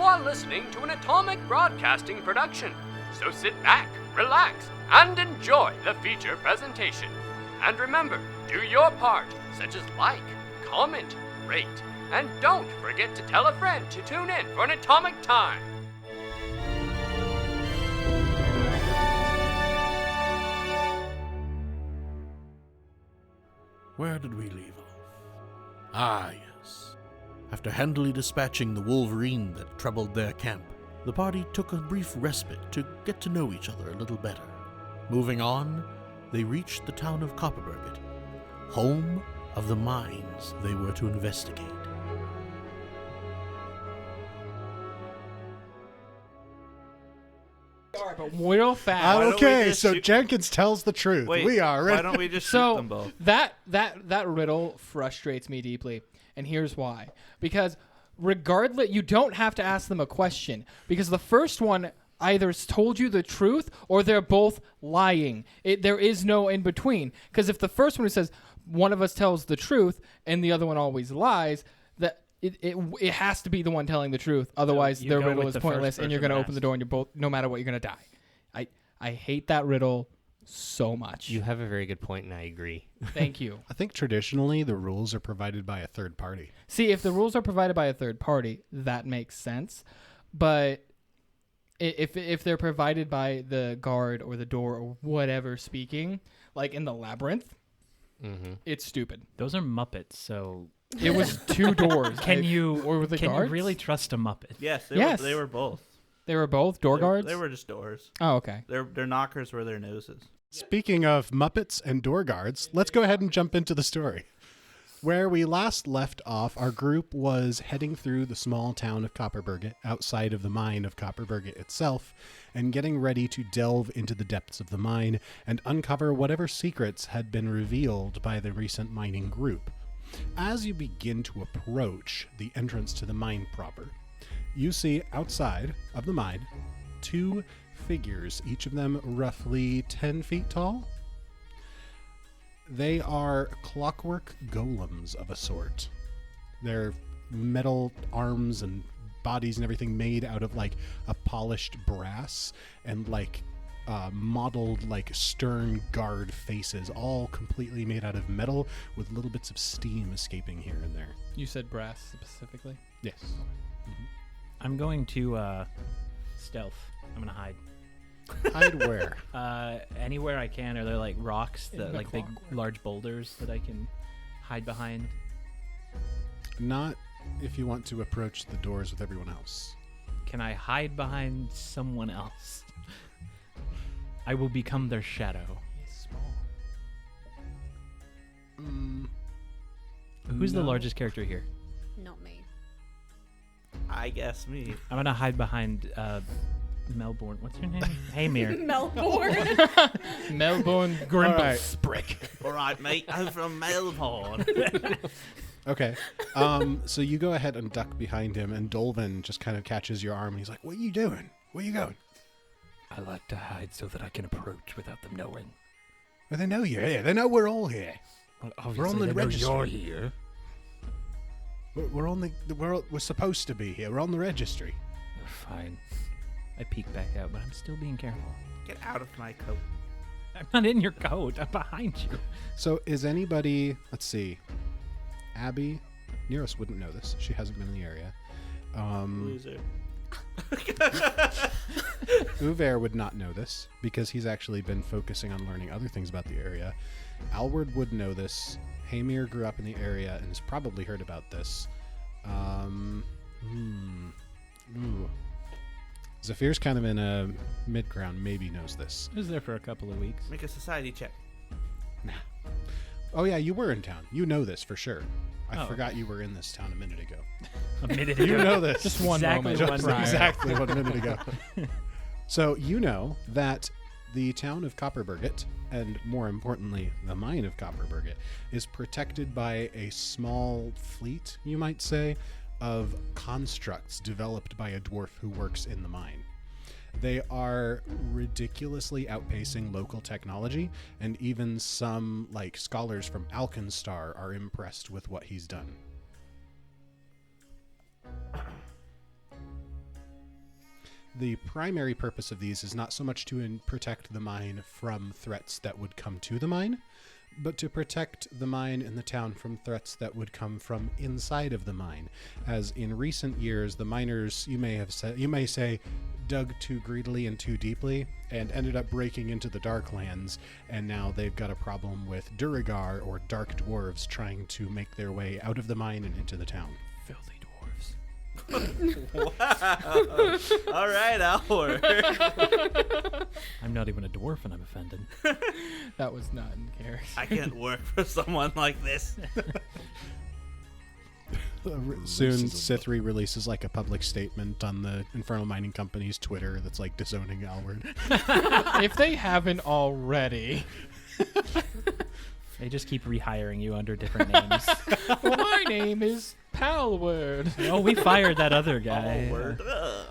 are listening to an Atomic Broadcasting production, so sit back, relax, and enjoy the feature presentation. And remember, do your part, such as like, comment, rate, and don't forget to tell a friend to tune in for an Atomic Time. Where did we leave off? Ah, yes. After handily dispatching the wolverine that troubled their camp, the party took a brief respite to get to know each other a little better. Moving on, they reached the town of Kopparberget, home of the mines they were to investigate. But real fast. Okay, so Jenkins tells the truth. Wait, we are ready. Why don't we just shoot them both? That riddle frustrates me deeply, and here's why. Because regardless, you don't have to ask them a question, because the first one either told you the truth or they're both lying. There is no in between. Because if the first one says one of us tells the truth and the other one always lies, that it has to be the one telling the truth. Otherwise, You their go riddle with is the pointless, first and you're going to person open the asked. door, and you're both, no matter what, you're going to die. I hate that riddle so much. You have a very good point, and I agree. Thank you. I think traditionally the rules are provided by a third party. See, if the rules are provided by a third party, that makes sense. But if they're provided by the guard or the door or whatever speaking, like in the labyrinth, it's stupid. Those are Muppets, so It was two doors. can you or the can guards? you really trust a Muppet? Yes, Yes. they were both. They were both door guards? They were just doors. Oh, okay. Their knockers were their noses. Speaking of Muppets and door guards, let's go ahead and jump into the story. Where we last left off, our group was heading through the small town of Kopparberget, outside of the mine of Kopparberget itself, and getting ready to delve into the depths of the mine and uncover whatever secrets had been revealed by the recent mining group. As you begin to approach the entrance to the mine proper, you see outside of the mine two figures, each of them roughly 10 feet tall. They are clockwork golems of a sort. They're metal arms and bodies and everything made out of like a polished brass and like modeled like stern guard faces, all completely made out of metal with little bits of steam escaping here and there. You said brass specifically? Yes. I'm going to stealth. I'm gonna hide. Hide where? Anywhere I can. Are there like rocks, In that the like big, clockwork. large boulders that I can hide behind? Not if you want to approach the doors with everyone else. Can I hide behind someone else? I will become their shadow. He's small. Who's the No. largest character here? Not me. I guess me. I'm gonna hide behind Melbourne. What's her name? Hamir. Melbourne. Melbourne Grimblesprick. All right, mate. I'm from Melbourne. Okay. So you go ahead and duck behind him, and Dolvin just kind of catches your arm, and he's like, "What are you doing? Where are you going?" I like to hide so that I can approach without them knowing. Well, they know you're here. They know we're all here. Well, We're on the they know registry. You're here. We're on the. We're supposed to be here. We're on the registry. Fine. I peek back out, but I'm still being careful. Get out of my coat. I'm not in your coat. I'm behind you. So is anybody? Let's see. Abby, Neros wouldn't know this. She hasn't been in the area. Loser. Uver would not know this because he's actually been focusing on learning other things about the area. Alward would know this. Hamir grew up in the area and has probably heard about this. Zephyr's kind of in a mid-ground, maybe knows this. I was there for a couple of weeks. Make a society check. Oh yeah, you were in town. You know this for sure. I Oh. forgot you were in this town a minute ago. A minute You ago. know this. Just one Exactly moment. one prior. moment. Exactly 1 minute ago. So you know that the town of Kopparberget, and more importantly, the mine of Kopparberget, is protected by a small fleet, you might say, of constructs developed by a dwarf who works in the mine. They are ridiculously outpacing local technology, and even some like scholars from Alkenstar are impressed with what he's done. The primary purpose of these is not so much to protect the mine from threats that would come to the mine, but to protect the mine and the town from threats that would come from inside of the mine. As in recent years, the miners, you may say, dug too greedily and too deeply and ended up breaking into the Darklands, and now they've got a problem with Duragar, or dark dwarves, trying to make their way out of the mine and into the town. Filthy dwarves. Wow. All right, Albert. I'm not even a dwarf and I'm offended. That was not in character. I can't work for someone like this. Soon, Sithri releases like a public statement on the Infernal Mining Company's Twitter that's like disowning Alward. If they haven't already. They just keep rehiring you under different names. Well, my name is Palward. Oh, we fired that other guy.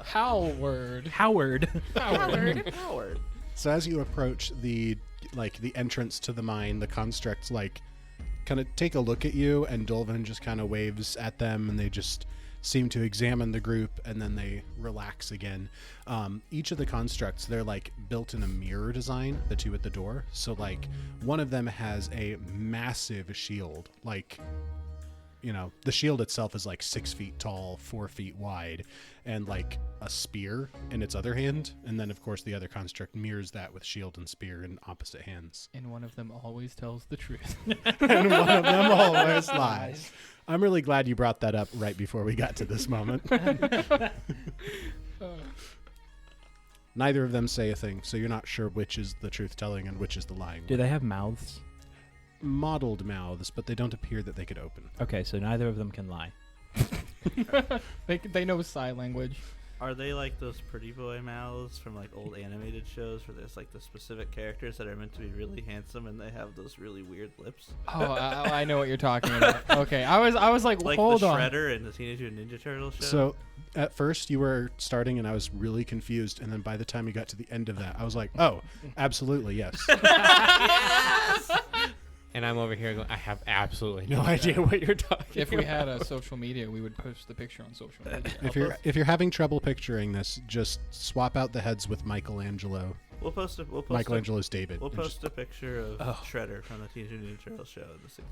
Howard. Howard. Howard. So as you approach the entrance to the mine, the constructs kind of take a look at you, and Dolvin just kind of waves at them, and they just seem to examine the group, and then they relax again. Each of the constructs, they're built in a mirror design, the two at the door. So one of them has a massive shield, the shield itself is 6 feet tall, 4 feet wide, and a spear in its other hand. And then of course the other construct mirrors that with shield and spear in opposite hands. And one of them always tells the truth. And one of them always lies. I'm really glad you brought that up right before we got to this moment. Neither of them say a thing, so you're not sure which is the truth telling and which is the lying. Do they have mouths? Modeled mouths, but they don't appear that they could open. Okay, so neither of them can lie. They know sign language. Are they like those pretty boy mouths from old animated shows where there's the specific characters that are meant to be really handsome and they have those really weird lips? Oh, I know what you're talking about. Okay, I was like Like hold the on. Shredder in the Teenage Mutant Ninja Turtles show? So at first you were starting and I was really confused, and then by the time you got to the end of that, I was like, oh, absolutely, yes. Yes! And I'm over here going, I have absolutely no idea what you're talking If we about. had a social media, we would post the picture on social media. If you're having trouble picturing this, just swap out the heads with Michelangelo. We'll post Michelangelo's David. We'll and post just- a picture of Shredder from the Teenage Mutant Ninja Turtles show.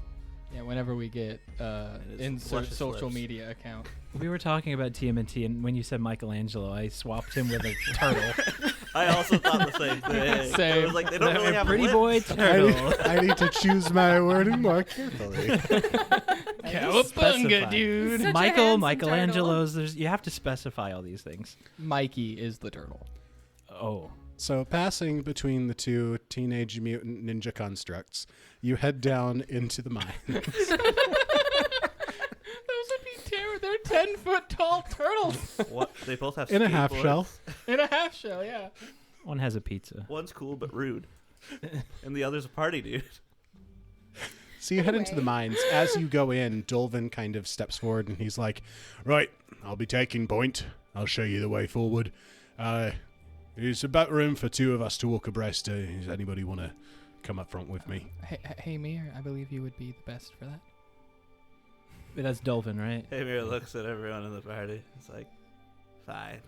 Yeah, whenever we get his insert luscious social lips. media account. We were talking about TMNT, and when you said Michelangelo, I swapped him with a turtle. I also thought the same thing. Same. I was like, they don't really A have pretty lips. boy turtle. I need to choose my wording more carefully. Cowabunga, dude. Such a handsome Michelangelo's. You have to specify all these things. Mikey is the turtle. Oh. So passing between the two Teenage Mutant Ninja constructs, you head down into the mine. Those would be terrible. They're 10-foot tall turtles What? They both have In a half skateboards. shell. in a half shell. Yeah. One has a pizza. One's cool but rude, and the other's a party dude. So you head into the mines. As you go in, Dolvin kind of steps forward and he's like, right, I'll be taking point. I'll show you the way forward. There's about room for two of us to walk abreast. Does anybody want to come up front with me? Hey, Mir, I believe you would be the best for that. Wait, that's Dolphin, right? Hamir looks at everyone in the party. It's like, fine.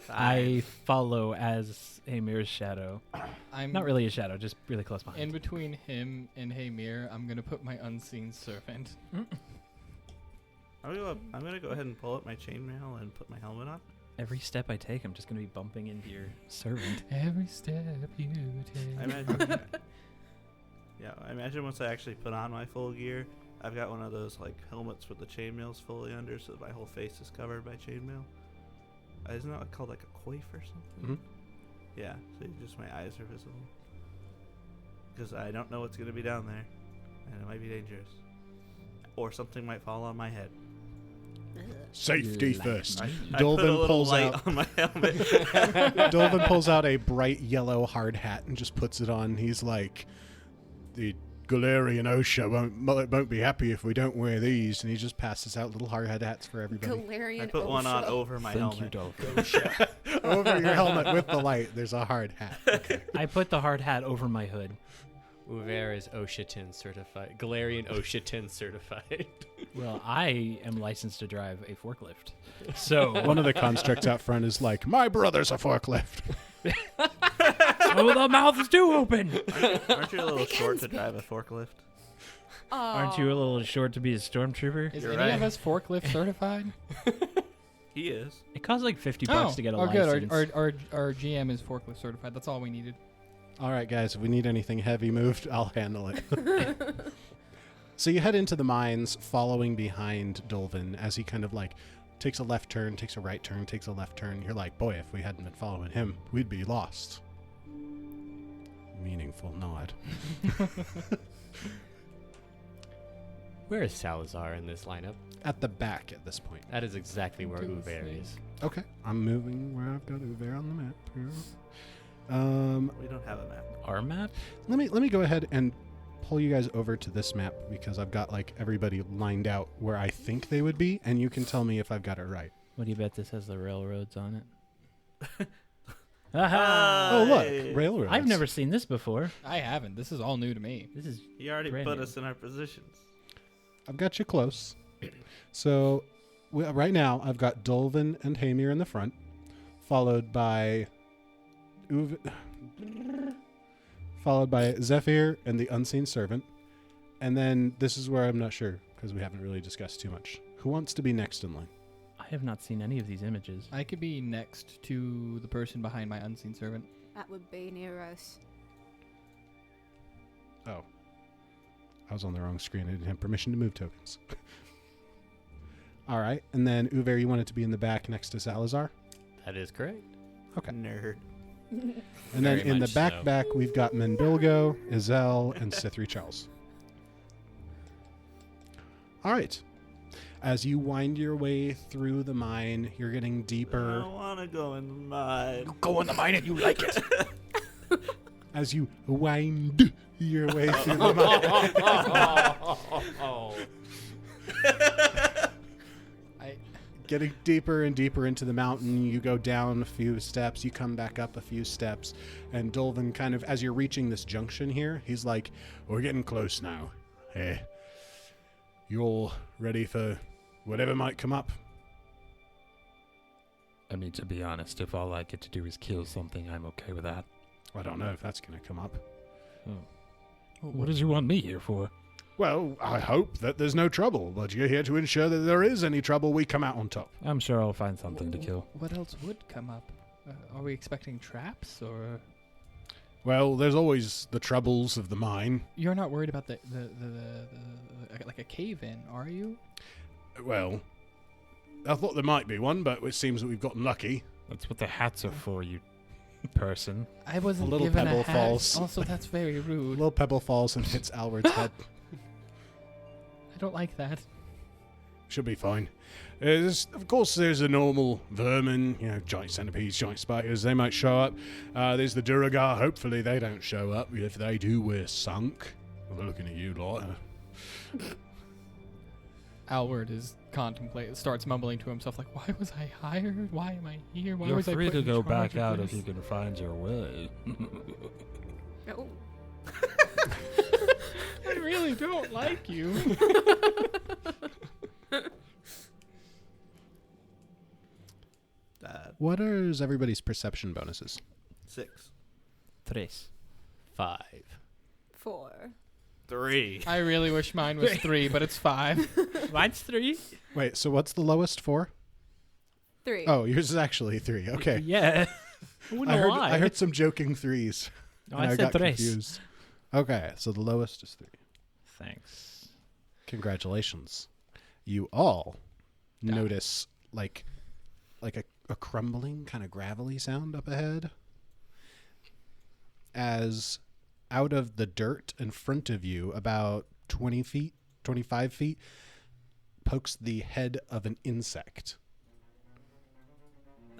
I follow as Amir's shadow. I'm Not really a shadow, just really close behind. in between him and Hey Mir. I'm gonna put my unseen servant. I'm gonna go ahead and pull up my chainmail and put my helmet on. Every step I take, I'm just going to be bumping into your servant. Every step you I take. imagine. Yeah, I imagine once I actually put on my full gear, I've got one of those helmets with the chainmail's fully under, so that my whole face is covered by chainmail. Isn't that called a coif or something? Mhm. Yeah, so just my eyes are visible. Because I don't know what's gonna be down there, and it might be dangerous, or something might fall on my head. Safety Like first. I Dolvin put a little pulls light out. on my helmet. Dolvin pulls out a bright yellow hard hat and just puts it on. He's like, the Galarian OSHA won't be happy if we don't wear these. And he just passes out little hard hats for everybody. Galarian I put one on OSHA. over my Thank you, helmet. Dolphin. Over your helmet with the light, there's a hard hat. Okay. I put the hard hat over my hood. Uver is OSHA 10 certified. Galarian OSHA 10 certified. Well, I am licensed to drive a forklift. So One of the constructs out front is like, my brother's a forklift. oh, the mouth is too open. Aren't you a little short to drive a forklift? Aren't you a little short to be a stormtrooper? Is You're any of right. us forklift certified? He is. It costs like $50 to get a good. license. Our GM is forklift certified. That's all we needed. All right, guys, if we need anything heavy moved, I'll handle it. So you head into the mines following behind Dolvin as he kind of like takes a left turn, takes a right turn, takes a left turn. You're like, boy, if we hadn't been following him, we'd be lost. Meaningful nod. Where is Salazar in this lineup? At the back at this point. That is exactly where Into his Uver face. is. Okay, I'm moving where I've got Uver on the map here. We don't have a map. Our map? Let me go ahead and pull you guys over to this map because I've got like everybody lined out where I think they would be, and you can tell me if I've got it right. What do you bet this has the railroads on it? Oh, look, Hey. railroads. I've never seen this before. I haven't. This is all new to me. This is He already Brand put new. us in our positions. I've got you close. So right now I've got Dolvin and Hamir in the front, followed by Zephyr and the Unseen Servant, and then this is where I'm not sure because we haven't really discussed too much. Who wants to be next in line? I have not seen any of these images. I could be next to the person behind my unseen servant. That would be Neros. Oh, I was on the wrong screen. I didn't have permission to move tokens. All right, and then Uver, you wanted to be in the back next to Salazar. That is correct. Okay. Nerd. And then Very in the much back, so. we've got Menbilgo, Izel, and Sithri Charles. All right. As you wind your way through the mine, you're getting I deeper. don't want to go in the mine. Go in the mine and you like it. As you wind your way through the mine. Getting deeper and deeper into the mountain, you go down a few steps, you come back up a few steps, and Dolvin kind of, as you're reaching this junction here, he's like, we're getting close now. Hey, you all ready for whatever might come up? I mean, to be honest, if all I get to do is kill something, I'm okay with that. I don't know if that's going to come up. What does you want me here for? Well, I hope that there's no trouble, but you're here to ensure that there is any trouble, we come out on top. I'm sure I'll find something to kill. What else would come up? Are we expecting traps or? Well, there's always the troubles of the mine. You're not worried about the like a cave in, are you? Well, I thought there might be one, but it seems that we've gotten lucky. That's what the hats are for, you person. I wasn't A little given pebble a hat. falls. Also, that's very A rude. little pebble falls and hits Alward's head. I don't like that. Should be fine. Of course, there's the normal vermin, giant centipedes, giant spiders. They might show up. There's the Duragar. Hopefully, they don't show up. If they do, we're sunk. We're looking at you lot. Alward starts mumbling to himself like, "Why was I hired? Why am I here? Why You're was I free put to in go charge back of out if this?" you can find your way. Oh. I really don't like you. What are everybody's perception bonuses? 6. 3. 5. 4. 3. I really wish mine was 3, but it's 5. Mine's 3. Wait, so what's the lowest for? 3. Oh, yours is actually 3. Okay. Yeah. I heard some joking 3s. No, and I said got 3. confused. Okay, so the lowest is 3. Thanks. Congratulations. You all notice like a crumbling, kind of gravelly sound up ahead. As out of the dirt in front of you, about 20 feet, 25 feet, pokes the head of an insect.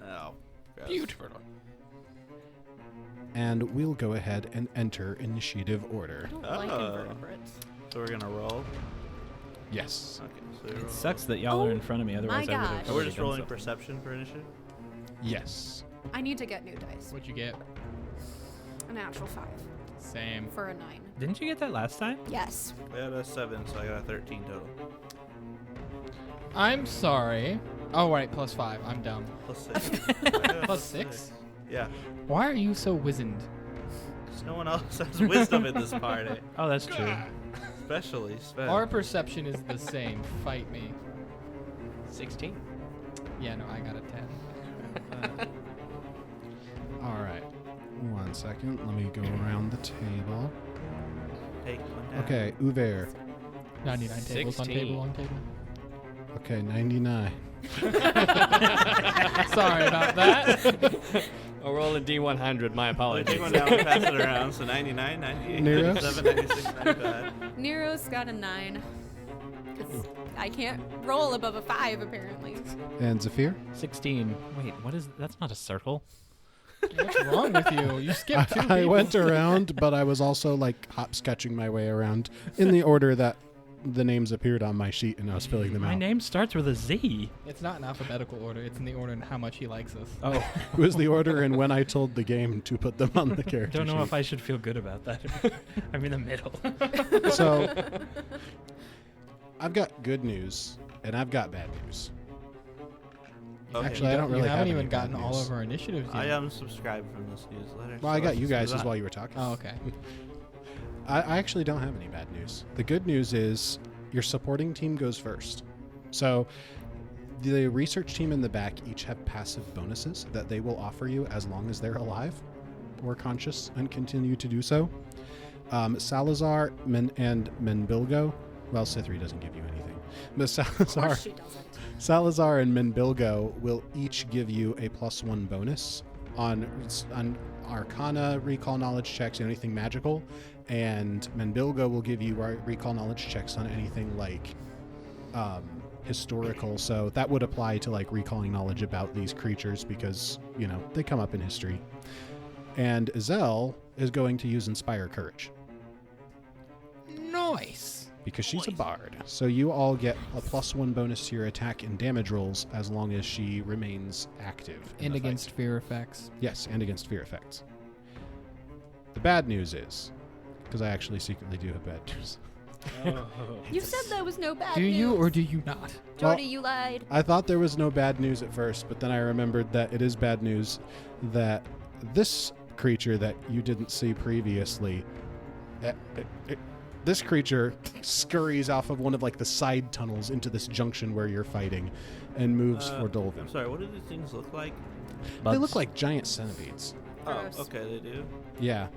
Oh. gross. Beautiful. And we'll go ahead and enter initiative order. I don't like Oh. invertebrates. So we're going to roll? Yes. Okay, so we roll. It sucks that y'all are in front of me. Otherwise, my I would gosh. have. Oh, we're just rolling perception for initiative? Yes. I need to get new dice. What'd you get? A natural 5 Same. for a 9. Didn't you get that last time? Yes. I got a 7, so I got a 13 total. I'm sorry. Oh, right, +5. I'm dumb. +6. +6? Yeah. Why are you so wizened? Because no one else has wisdom in this party. Oh, that's true. Especially Sven. Our perception is the same. Fight me. 16. Yeah, no, I got a 10. All right. 1 second. Let me go around the table. Take one down. Okay, Uver. 99 tables on 16. table on table. Okay, 99. Sorry about that. I'll roll a D100. My Well, apologies. take one down and pass it around. So 99, 98, Nero? 97, 96, 95. Nero's got a 9. Because I can't roll above a 5, apparently. And Zephyr? 16. Wait, what is... That's not a circle. What's wrong with you? You skipped 2 I people. went around, but I was also like hopscotching my way around in the order that the names appeared on my sheet, and I was filling them My out. name starts with a Z. It's not in alphabetical order. It's in the order in how much he likes us. Oh. It was the order and when I told the game to put them on the character Don't know sheet. if I should feel good about that. I'm in the middle. So, I've got good news, and I've got bad news. Okay. Actually, I don't really You haven't have even any bad gotten all news. of our initiatives yet. I unsubscribed from this newsletter. Well, I so got you let's guys do as that. while you were talking. Oh, okay. I actually don't have any bad news. The good news is your supporting team goes first. So the research team in the back each have passive bonuses that they will offer you as long as they're alive or conscious and continue to do so. Salazar and Menbilgo, well, Cithri doesn't give you anything, but Of course Salazar, she doesn't. Salazar and Menbilgo will each give you a +1 bonus on Arcana, recall knowledge checks, anything magical, and Menbilgo will give you recall knowledge checks on anything like historical. So that would apply to like recalling knowledge about these creatures because, you know, they come up in history. And Zell is going to use Inspire Courage Nice. because she's a bard. So you all get a +1 bonus to your attack and damage rolls as long as she remains active. in And the fight. against fear effects. Yes, and against fear effects. The bad news is, because I actually secretly do have bad news. You said there was no bad Do news. you or do you not? Jordy, Well, you lied. I thought there was no bad news at first, but then I remembered that it is bad news that this creature that you didn't see previously, this creature scurries off of one of like the side tunnels into this junction where you're fighting and moves for Dolvin. I'm sorry, what do these things look like? They look like giant centipedes. Gross. Oh, okay, they do. Yeah.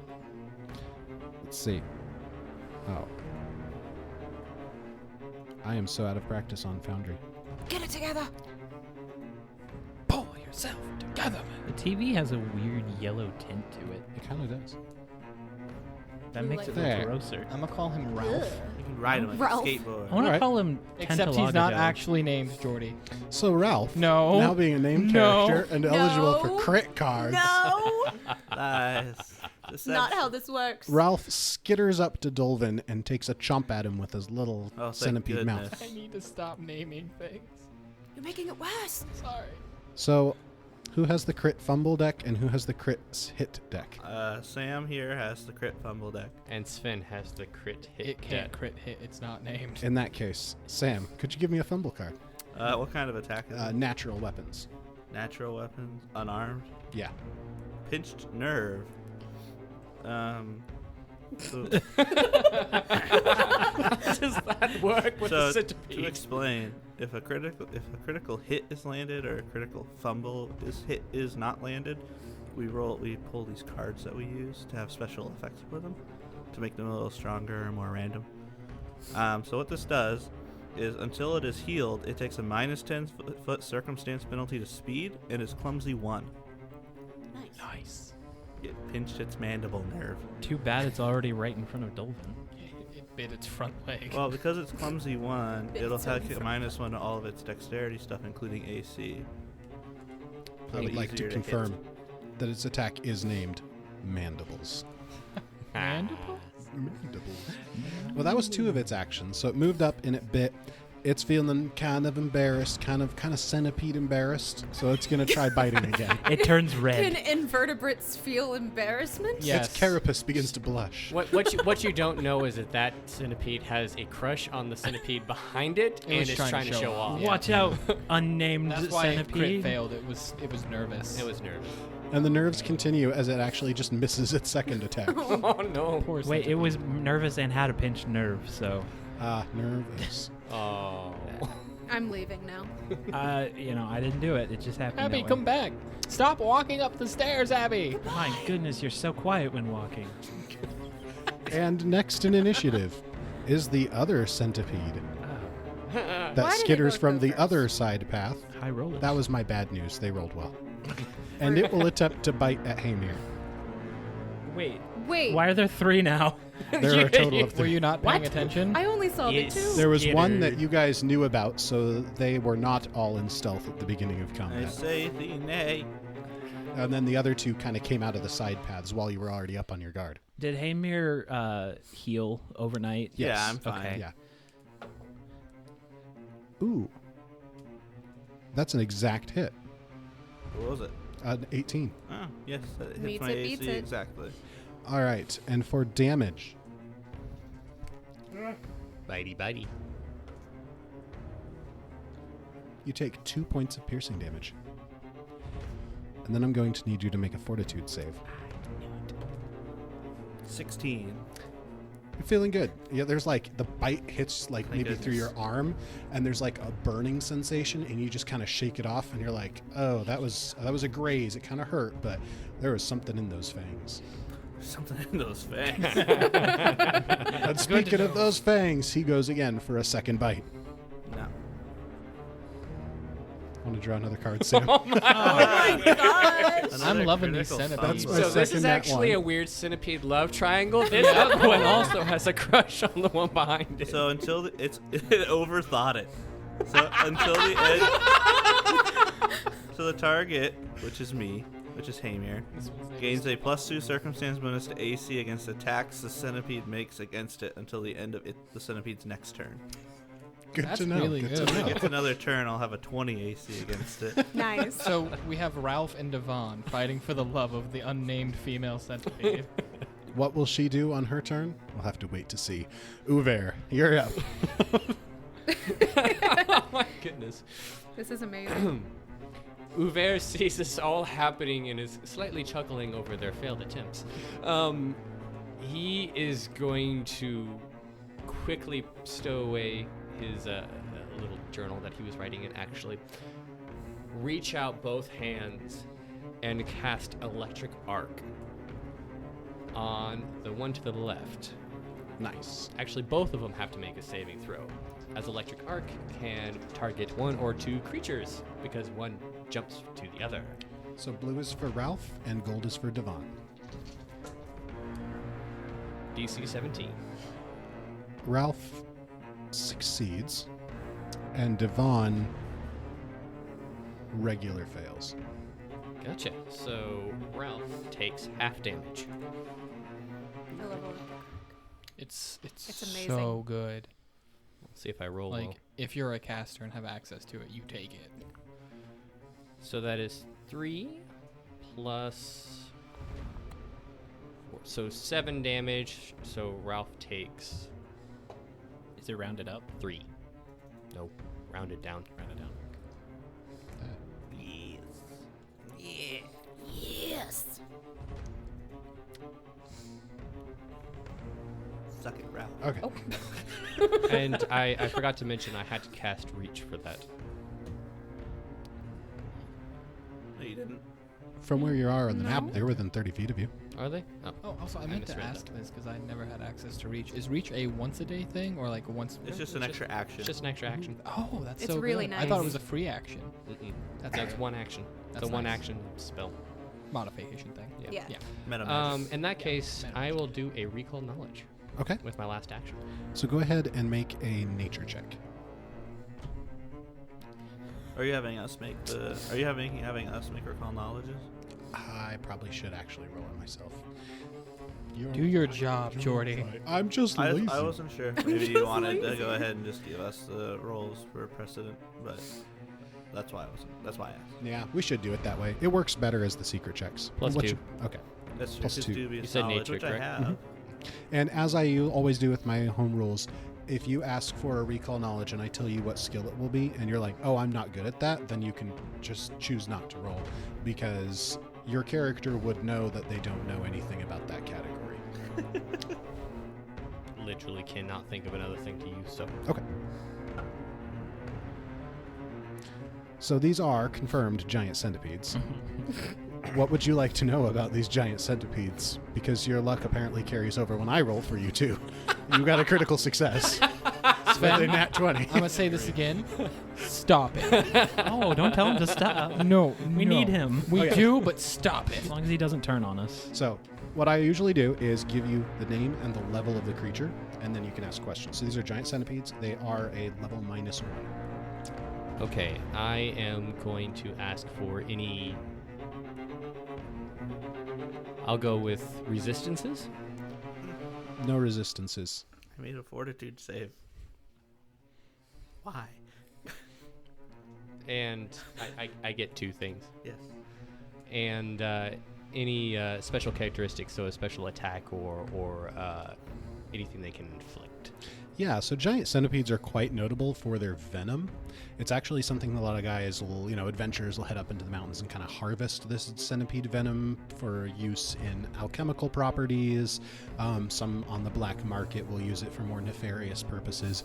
Let's see. Oh. I am so out of practice on Foundry. Get it together. Pull yourself together, man. The TV has a weird yellow tint to it. It kind of does. That makes it There. look grosser. I'm gonna call him Ralph. Ugh. You can ride them like Ralph. a skateboard. I want to Alright. call him Except he's not Tentalagajo. actually named Jordy. So Ralph, No. now being a named No. character and eligible for No. crit cards, No, Nice. not how this works. Ralph skitters up to Dolvin and takes a chomp at him with his little Oh, thank centipede mouth. goodness. I need to stop naming things. You're making it worse. Sorry. So, who has the crit fumble deck and who has the crit hit deck? Sam here has the crit fumble deck. And Sven has the crit hit It can't deck. crit hit. It's not named. In that case, Sam, could you give me a fumble card? What kind of attack is it? Natural weapons. Natural weapons, unarmed, Yeah. pinched nerve. So, Does that work with so the to centipede? explain, if a critical hit is landed or a critical fumble is not landed, we pull these cards that we use to have special effects with them to make them a little stronger and more random. So what this does is until it is healed, it takes a -10 foot circumstance penalty to speed and is clumsy 1. Nice. Nice. It pinched its mandible nerve. Too bad it's already right in front of Dolvin. It bit its front leg. Well, because it's clumsy 1, Bit it'll its take own a -1 to all of its dexterity stuff, including AC. I Probably would like to easier hit. confirm that its attack is named Mandibles. Mandible? Mandibles. Well, that was 2 of its actions, so it moved up and it bit. It's feeling kind of embarrassed, kind of centipede embarrassed. So it's going to try biting again. It turns red. Can invertebrates feel embarrassment? Yes. Its carapace begins to blush. What you don't know is that centipede has a crush on the centipede behind it, It was and it's trying to show off. Yeah. Watch out, unnamed That's why it crit centipede. failed. It was nervous. It was nervous. And the nerves continue as it actually just misses its second attack. Oh no. Poor Wait, centipede. it was nervous and had a pinched nerve, so Nervous. Oh. I'm leaving now. I didn't do it. It just happened. Abby, that way. come back. Stop walking up the stairs, Abby. My goodness, you're so quiet when walking. And next in initiative is the other centipede that Why did it skitters both from go the first? other side path. High rollers. That was my bad news. They rolled well. And it will attempt to bite at Hamir. Wait, Wait, why are there 3 now? There are a total of Were 3. you not paying What? attention? I only saw the Yes. two. There was one that Skitter. you guys knew about, so they were not all in stealth at the beginning of I combat. say thee nay. And then the other 2 kind of came out of the side paths while you were already up on your guard. Did Hamir heal overnight? Yeah, Yes. I'm fine. Okay. Yeah. Ooh. That's an exact hit. What was it? An 18. Oh, yes, that hits Meets my it, AC beats it. exactly. All right. And for damage, Bitey. you take 2 points of piercing damage. And then I'm going to need you to make a fortitude save. 16. You're feeling good. Yeah, there's like the bite hits like Thank maybe through your goodness. arm, and there's like a burning sensation, and you just kind of shake it off, and you're like, oh, that was a graze. It kind of hurt, but there was something in those fangs. Something in those fangs. And speaking of those fangs, he goes again for a second bite. No. Want to draw another card, Sam? Oh my gosh. Another I'm loving these critical centipedes. That's my So this second is nat actually one. a weird centipede love triangle. This other one also has a crush on the one behind it. So until it overthought it. So until the end. So the target, which is me, which is Hamir, gains a +2 circumstance bonus to AC against attacks the centipede makes against it until the end of the centipede's next turn. Good That's to know. really good good. to If know. it gets another turn, I'll have a 20 AC against it. Nice. So we have Ralph and Devon fighting for the love of the unnamed female centipede. What will she do on her turn? We'll have to wait to see. Uver, you're up. Oh my goodness. This is amazing. Uver sees this all happening and is slightly chuckling over their failed attempts. He is going to quickly stow away his little journal that he was writing and actually reach out both hands and cast Electric Arc on the one to the left. Nice. Actually, both of them have to make a saving throw, as Electric Arc can target 1 or 2 creatures because one jumps to the other. So blue is for Ralph and gold is for Devon. DC 17. Ralph succeeds and Devon regular fails. Gotcha. So Ralph takes half damage. I love it. It's It's amazing. so good. Let's see if I roll Like well. if you're a caster and have access to it, you take it. So that is 3 plus 4. So 7 damage. So Ralph takes Is it rounded up? 3. Nope. Rounded down. Rounded down. Yes. Suck it, Ralph. Okay. Oh. And I forgot to mention I had to cast Reach for that. No, you didn't. From where you are on the map, No. they're within 30 feet of you. Are they? Oh, also I meant to misread ask that. this because I never had access to Reach. Is Reach a once a day thing or like a once? It's just an extra action. It's just an extra action. Oh, that's It's so really good. I thought it nice. was a free action. Mm-mm. That's That's okay. one action. It's That's a one nice. action spell. Modification thing. Yeah. Yeah. Meta magic. In that case, I will do a recall knowledge Okay. with my last action. So go ahead and make a nature check. Are you having us make the? Are you having us make recall knowledges? I probably should actually roll it myself. Do your job, Jordy. I'm just lazy. I wasn't sure if maybe you wanted to go ahead and just give us the rolls for precedent, but that's why I asked. Yeah, we should do it that way. It works better as the secret checks. Plus What's 2. Okay. That's Plus just 2. dubious You said knowledge, nature, which I correct? have. And as I always do with my home rules, if you ask for a recall knowledge and I tell you what skill it will be, and you're like, oh, I'm not good at that, then you can just choose not to roll, because your character would know that they don't know anything about that category. Literally cannot think of another thing to use, so. Okay. So these are confirmed giant centipedes. What would you like to know about these giant centipedes? Because your luck apparently carries over when I roll for you, too. You got a critical success. With a nat 20. I'm gonna say this again. Stop it. Oh, don't tell him to stop. No, We need him. We do, but stop it. As long as he doesn't turn on us. So, what I usually do is give you the name and the level of the creature, and then you can ask questions. So these are giant centipedes. They are a level -1. Okay, I am going to ask for any. I'll go with resistances. No resistances. I made a fortitude save. Why? And I get 2 things. Yes. And any special characteristics, so a special attack or anything they can inflict. Yeah, so giant centipedes are quite notable for their venom. It's actually something a lot of guys will, adventurers will head up into the mountains and kind of harvest this centipede venom for use in alchemical properties. Some on the black market will use it for more nefarious purposes.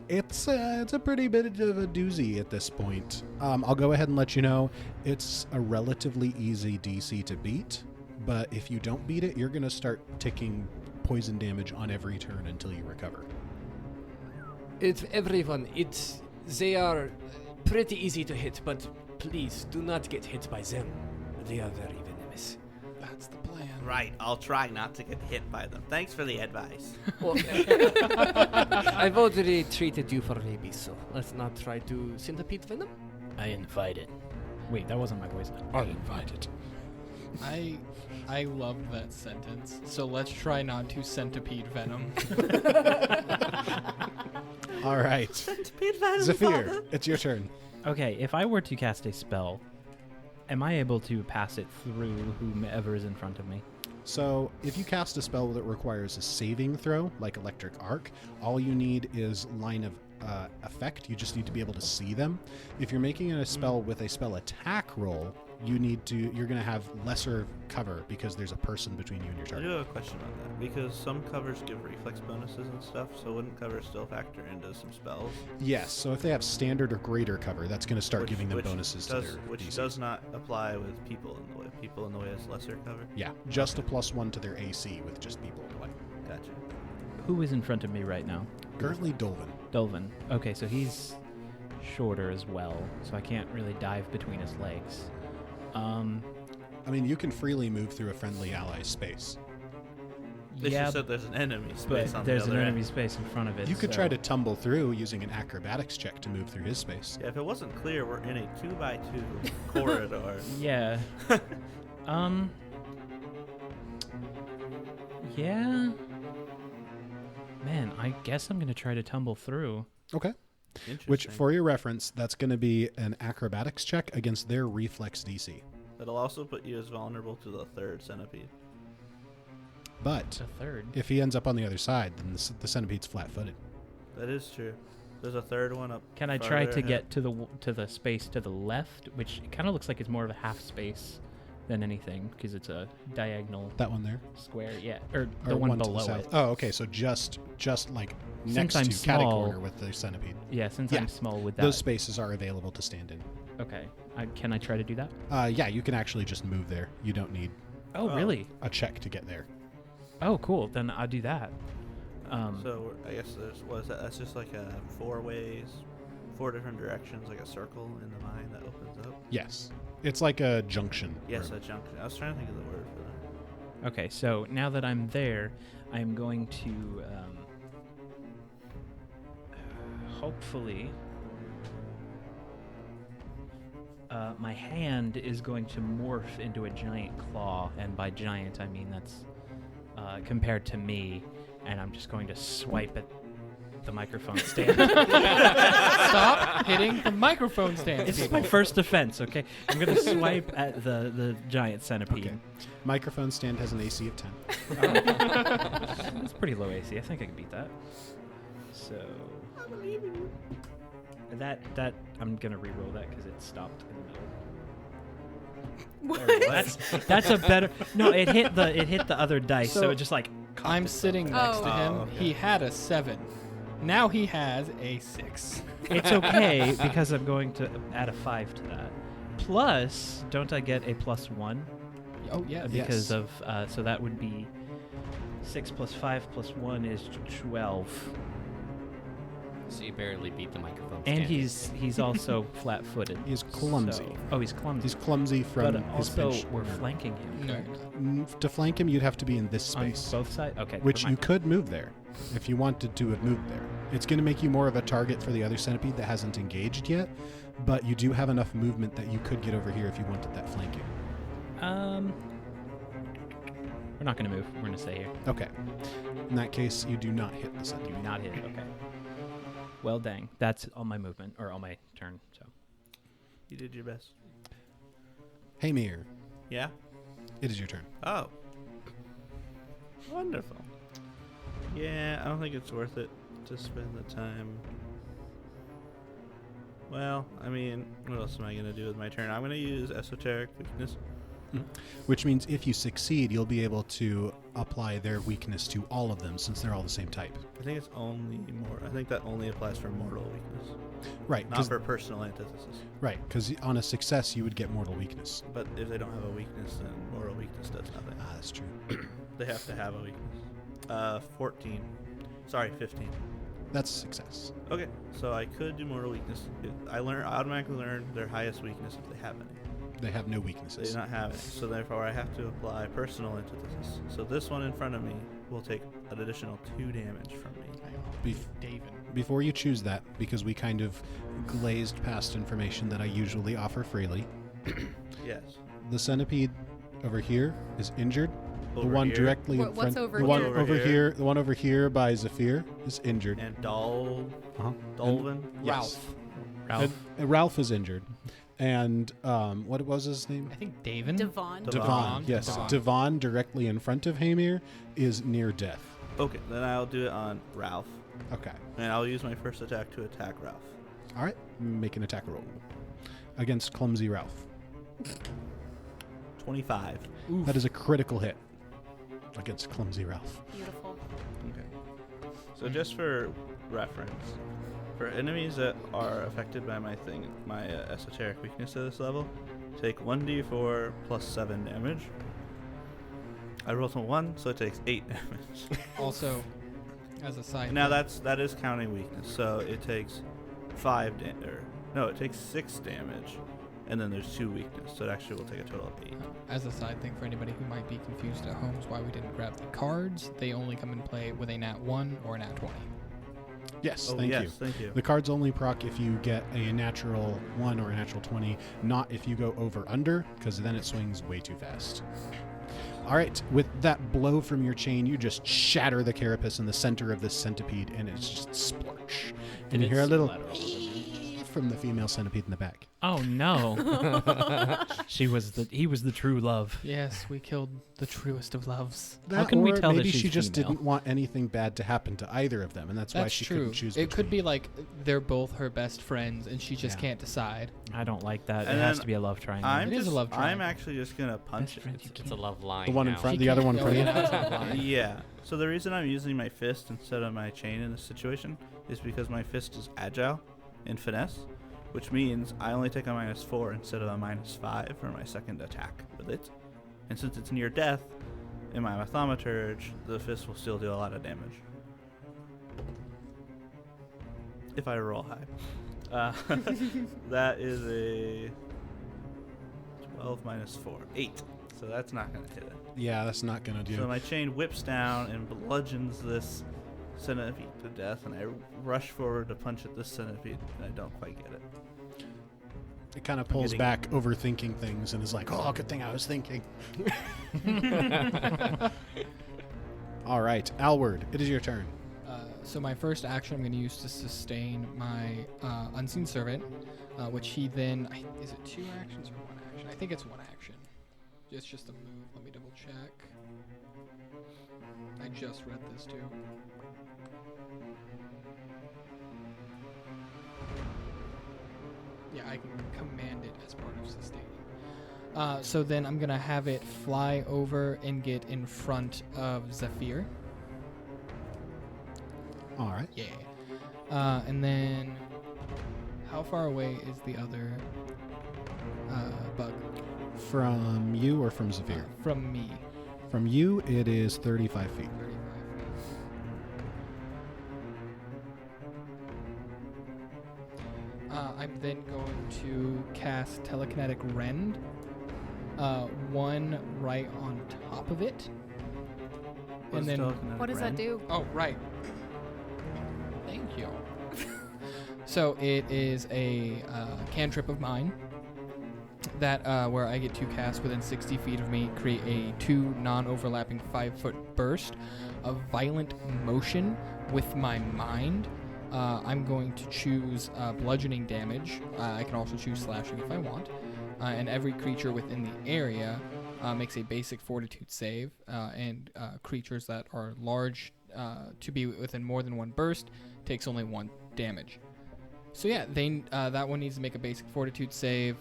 It's a pretty bit of a doozy at this point. I'll go ahead and let you know it's a relatively easy DC to beat, but if you don't beat it, you're going to start ticking poison damage on every turn until you recover. It's everyone. They are pretty easy to hit, but please do not get hit by them. They are very venomous. That's the plan. Right, I'll try not to get hit by them. Thanks for the advice. Well, I've already treated you for rabies, so let's not try to centipede venom. I invite it. Wait, that wasn't my voice. I invite it. I love that sentence. So let's try not to centipede venom. All right. Zephyr, it's your turn. Okay, if I were to cast a spell, am I able to pass it through whomever is in front of me? So, if you cast a spell that requires a saving throw, like Electric Arc, all you need is line of effect. You just need to be able to see them. If you're making a spell with a spell attack roll, you're going to have lesser cover because there's a person between you and your I target. do have a question on that, because some covers give reflex bonuses and stuff, so wouldn't cover still factor into some spells? Yes, so if they have standard or greater cover, that's going to start giving them Which bonuses to does, their Which DCs. does not apply with people in the way. People in the way has lesser cover? Yeah, just a +1 to their AC with just people in the way. Gotcha. Who is in front of me right now? Currently, Dolvin. Dolvin. Okay, so he's shorter as well, so I can't really dive between his legs. I mean, you can freely move through a friendly ally's space. They yeah, just said there's an enemy but space on there's the an other enemy end. space in front of it. You could so- try to tumble through using an acrobatics check to move through his space. Yeah, if it wasn't clear, we're in a 2x2 corridor. Yeah. Yeah. Man, I guess I'm gonna try to tumble through. Okay. Interesting. Which, for your reference, that's going to be an acrobatics check against their reflex DC. It'll also put you as vulnerable to the third centipede. But The third. if he ends up on the other side, then the centipede's flat-footed. That is true. There's a third one up. Can I try farther to ahead. get to the space to the left, which kind of looks like it's more of a half space than anything because it's a diagonal That one there? square. Yeah, or Or the one to the below south. it. Oh, okay. So just like next I'm to small- Catacorner with the centipede. Yeah, since Yeah, I'm small with that. Those spaces are available to stand in. Okay, can I try to do that? Yeah, you can actually just move there. You don't need Oh, really? a check to get there. Oh, cool. Then I'll do that. So I guess that's just like a 4 ways, 4 different directions, like a circle in the mine that opens up. Yes. It's like a junction. Yes, room. a junction. I was trying to think of the word for that. Okay, so now that I'm there, I'm going to hopefully my hand is going to morph into a giant claw, and by giant I mean that's compared to me, and I'm just going to swipe at the microphone stand. Stop hitting the microphone stand. It's my first defense, okay? I'm going to swipe at the giant centipede. Okay. Microphone stand has an AC of 10. That's pretty low AC. I think I can beat that. So that I'm going to re-roll that because it stopped in the middle. That's a better. No, it hit the other dice, so it just like. I'm sitting next to him. okay. He had a 7. Now he has a 6. It's okay because I'm going to add a 5 to that. Plus, don't I get a +1? Oh yes. Because of so that would be 6 plus 5 plus 1 is 12. So you barely beat the microphone. And stand. he's also flat-footed. He's clumsy. Oh, he's clumsy. He's clumsy from but his also pinch. we're flanking him. No. To flank him, you'd have to be in this On space, both sides. Okay. which never you mind. could move there if you wanted to have moved there. It's going to make you more of a target for the other centipede that hasn't engaged yet, but you do have enough movement that you could get over here if you wanted that flanking. We're not going to move. We're going to stay here. Okay. In that case, you do not hit the Do centipede. not hit it. Okay. Well, dang. That's all my movement or all my turn. So You did your best. Hey, Mir, Yeah? it is your turn. Oh. Wonderful. Yeah, I don't think it's worth it to spend the time. Well, I mean, what else am I going to do with my turn? I'm going to use Esoteric Weakness. Which means if you succeed, you'll be able to apply their weakness to all of them since they're all the same type. I think it's only more. I think that only applies for mortal weakness, Right. not for personal antithesis. Right, because on a success, you would get mortal weakness. But if they don't have a weakness, then mortal weakness does nothing. Ah, that's true. They have to have a weakness. 14. Sorry, 15. That's a success. Okay, so I could do mortal weakness. I automatically learn their highest weakness if they have any. They have no They weaknesses. do not have it, so therefore I have to apply personal antithesis. So this one in front of me will take an additional 2 damage from me. David. Before you choose that, because we kind of glazed past information that I usually offer freely, Yes. the centipede over here is injured. The Over one here. directly in What's front. over the one here? Over over here. here. The one over here by Zephyr is injured. And Uh-huh. Dolvin. Yes. Ralph. And Ralph is injured. And what was his name? I think David. Devon. Devon. Yes. Devon. Devon, directly in front of Hamir, is near death. Okay, then I'll do it on Ralph. Okay. And I'll use my first attack to attack Ralph. All right. Make an attack roll against clumsy Ralph. 25. That is a critical hit against clumsy Ralph. Beautiful. Okay. So just for reference, for enemies that are affected by my esoteric weakness at this level, take 1d4 plus 7 damage. I rolled a 1, so it takes 8 damage. Also, as a side Now note, that is counting weakness, so it takes 6 damage, and then there's 2 weakness, so it actually will take a total of 8. as a side thing for anybody who might be confused at home is why we didn't grab the cards. They only come in play with a nat 1 or a nat 20. Yes, Oh, thank yes, you. thank you. The cards only proc if you get a natural 1 or a natural 20, not if you go over under, because then it swings way too fast. All right, with that blow from your chain, you just shatter the carapace in the center of this centipede, and it's just splurch. And you hear a little from the female centipede in the back. Oh no. He was the true love. Yes, we killed the truest of loves. How can we or tell that maybe she's she just female? didn't want anything bad to happen to either of them, and that's why That's she true. couldn't choose It could between. be like they're both her best friends and she just Yeah. can't decide. I don't like that. And It has then to be a love triangle. I'm It is a love I'm triangle. actually just gonna punch Best it. friends. It's a love line. The one in now. front, She the other can't- one in front oh, of you. yeah, that's a lie. Yeah. So the reason I'm using my fist instead of my chain in this situation is because my fist is agile and finesse, which means I only take a -4 instead of a -5 for my second attack with it. And since it's near death, in my thaumaturge, the fist will still do a lot of damage. If I roll high. That is a 12 -4. 8. So that's not going to hit it. Yeah, that's not gonna do. So my chain whips down and bludgeons this centipede to death, and I rush forward to punch at this centipede, and I don't quite get it. It kind of pulls getting- back, overthinking things, and is like, "Oh, good thing I was thinking." All right, Alward, it is your turn. So my first action I'm going to use to sustain my Unseen Servant, which he then... is it 2 actions or 1 action? I think it's 1 action. It's just a move. Let me double check. I just read this too. Yeah, I can command it as part of sustaining. So then I'm going to have it fly over and get in front of Zephyr. All right. Yeah. And then how far away is the other bug? From you or from Zephyr? From me. From you, it is 35 feet. 35 feet. I'm then going to cast Telekinetic Rend. 1 right on top of it. What's And then telekinetic What does that rend? do? Oh, right. Thank you. So it is a cantrip of mine that where I get to cast within 60 feet of me, create a 2 non-overlapping 5-foot burst of violent motion with my mind. I'm going to choose bludgeoning damage. I can also choose slashing if I want. And every creature within the area makes a basic fortitude save, and creatures that are large to be within more than 1 burst takes only 1 damage. So yeah, that one needs to make a basic fortitude save.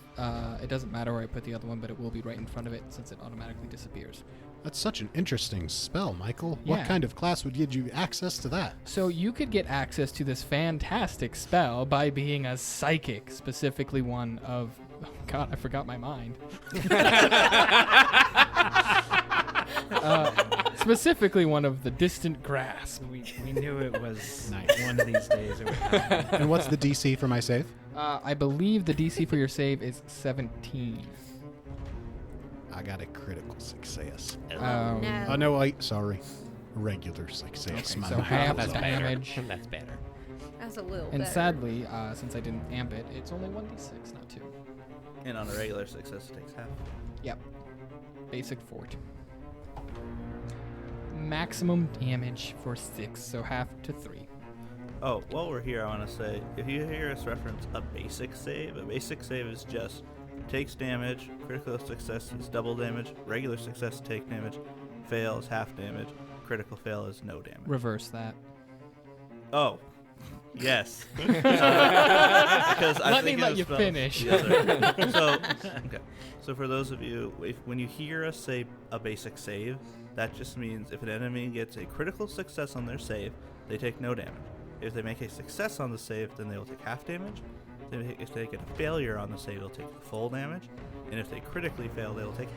It doesn't matter where I put the other one, but it will be right in front of it since it automatically disappears. That's such an interesting spell, Michael. What Yeah. kind of class would give you access to that? So you could get access to this fantastic spell by being a psychic, specifically one of... Oh God, I forgot my mind. Specifically one of the Distant Grasp. We knew it was Nice. one of these days it would happen. And what's the DC for my save? I believe the DC for your save is 17. I got a critical success. Um, no. Oh, no, wait, sorry. Regular success. Okay, My so bad. half That's the better. damage. That's better. That's a little And better. sadly, since I didn't amp it, it's only 1d6, not 2. And on a regular success, it takes half. Yep. Basic fort. Maximum damage for 6, so half to 3. Oh, while we're here, I want to say, if you hear us reference a basic save is just takes damage, critical success is double damage, regular success take damage, fail is half damage, critical fail is no damage. Reverse that. Oh, yes. Because I Let me think let it was you spelled finish. the other. So for those of you, when you hear us say a basic save, that just means if an enemy gets a critical success on their save, they take no damage. If they make a success on the save, then they will take half damage. If they get a failure on the save, they'll take the full damage. And if they critically fail, they'll take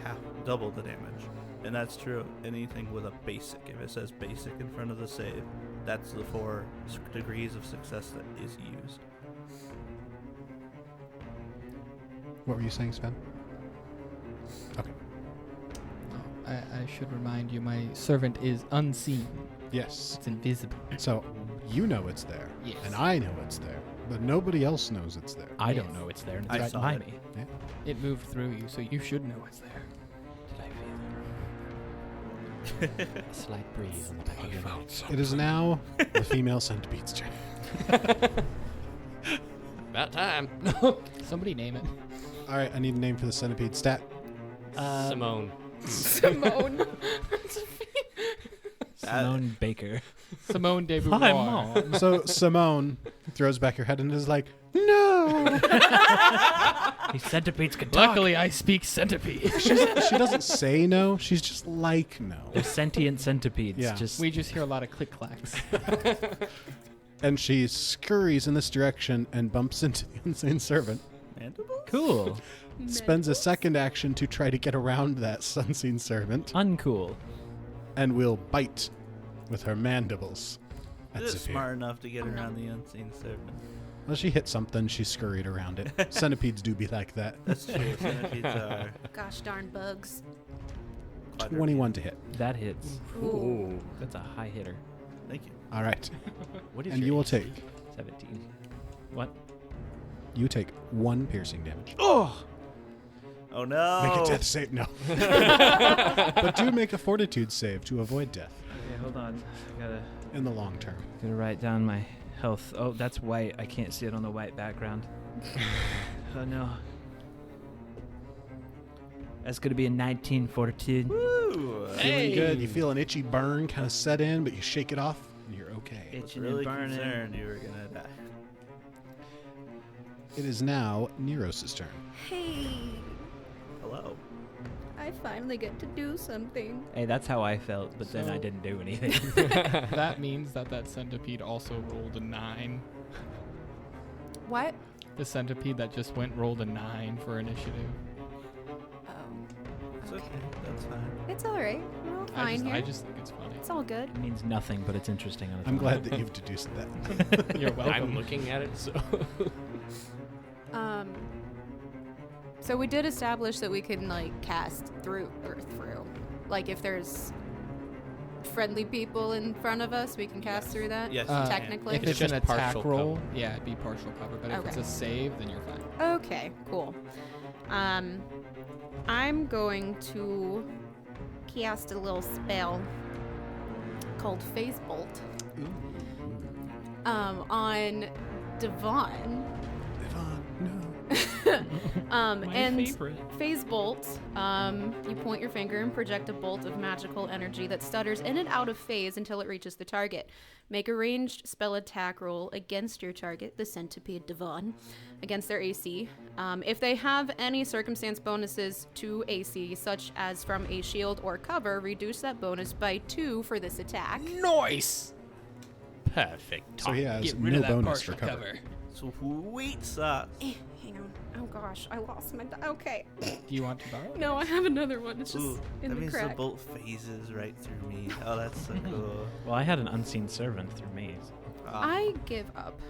double the damage. And that's true of anything with a basic. If it says basic in front of the save, that's the 4 degrees of success that is used. What were you saying, Sven? Okay. I should remind you, my servant is unseen. Yes. It's invisible. So you know it's there. Yes. And I know it's there. But nobody else knows it's there. I don't know it's there, and it's I right saw behind it. me. It moved through you, so you should know it's there. Did I feel it? A slight breeze on the back of your neck. It is now the female centipede's turn. About time. Somebody name it. All right, I need a name for the centipede. Stat. Simone. Simone. Simone Baker. Simone de Beauvoir. Hi, Mom. So Simone throws back her head and is like, no! These centipedes can talk. Luckily, I speak centipede. She doesn't say no. She's just like no. They're sentient centipedes. Yeah. Just We just hear a lot of click clacks. And she scurries in this direction and bumps into the insane servant. Mandible? cool. Spends a second action to try to get around that unseen servant Uncool. and will bite with her mandibles. It That's is smart enough to get around the unseen servant. Well, she hit something. She scurried around it. Centipedes do be like that. That's true. Centipedes are Gosh darn bugs. 21 to hit. That hits. Ooh. That's a high hitter. Thank you. All right. What is And your you will AC? take 17. What? You take 1 piercing damage. Oh no! Make a death save. No. But do make a fortitude save to avoid death. Yeah. hold on. I gotta in the long term. write down my health. Oh, that's white. I can't see it on the white background. Oh no. That's gonna be a 19 fortitude. Woo! Feeling good. You feel an itchy burn kind of set in, but you shake it off, and you're okay. I was Itching really and burning. concerned you were gonna die. It is now Neros' turn. Hey, Hello. I finally get to do something. Hey, that's how I felt, but then I So- didn't do anything. That means that centipede also rolled a 9. What? The centipede that just went rolled a 9 for initiative. Oh, It's okay. That's fine. it's all right. We're all fine here. I just think it's funny. It's all good. It means nothing, but it's interesting on its I'm own. glad that you've deduced that. You're welcome. I'm looking at it, so. So we did establish that we can like cast through. Like if there's friendly people in front of us, we can cast through that. Yes. Technically. If It's it's an just attack partial roll, cover. yeah, it'd be partial cover. But if it's Okay. a save, then you're fine. Okay, cool. I'm going to cast a little spell called Phase Bolt. On Devon. Yvonne, no. My and favorite. Phase Bolt, you point your finger and project a bolt of magical energy that stutters in and out of phase until it reaches the target. Make a ranged spell attack roll against your target, the Centipede Devon, against their AC. If they have any circumstance bonuses to AC, such as from a shield or cover, reduce that bonus by 2 for this attack. Nice! Perfect. So he has Get rid no of that bonus for partial cover. Sweet sauce. Hang on. Oh gosh, I lost my. Okay. Do you want to borrow it? No, I have another one. It's just Ooh, in that the means crack. the bolt phases right through me. Oh, that's so cool. Well, I had an unseen servant through me. I give up.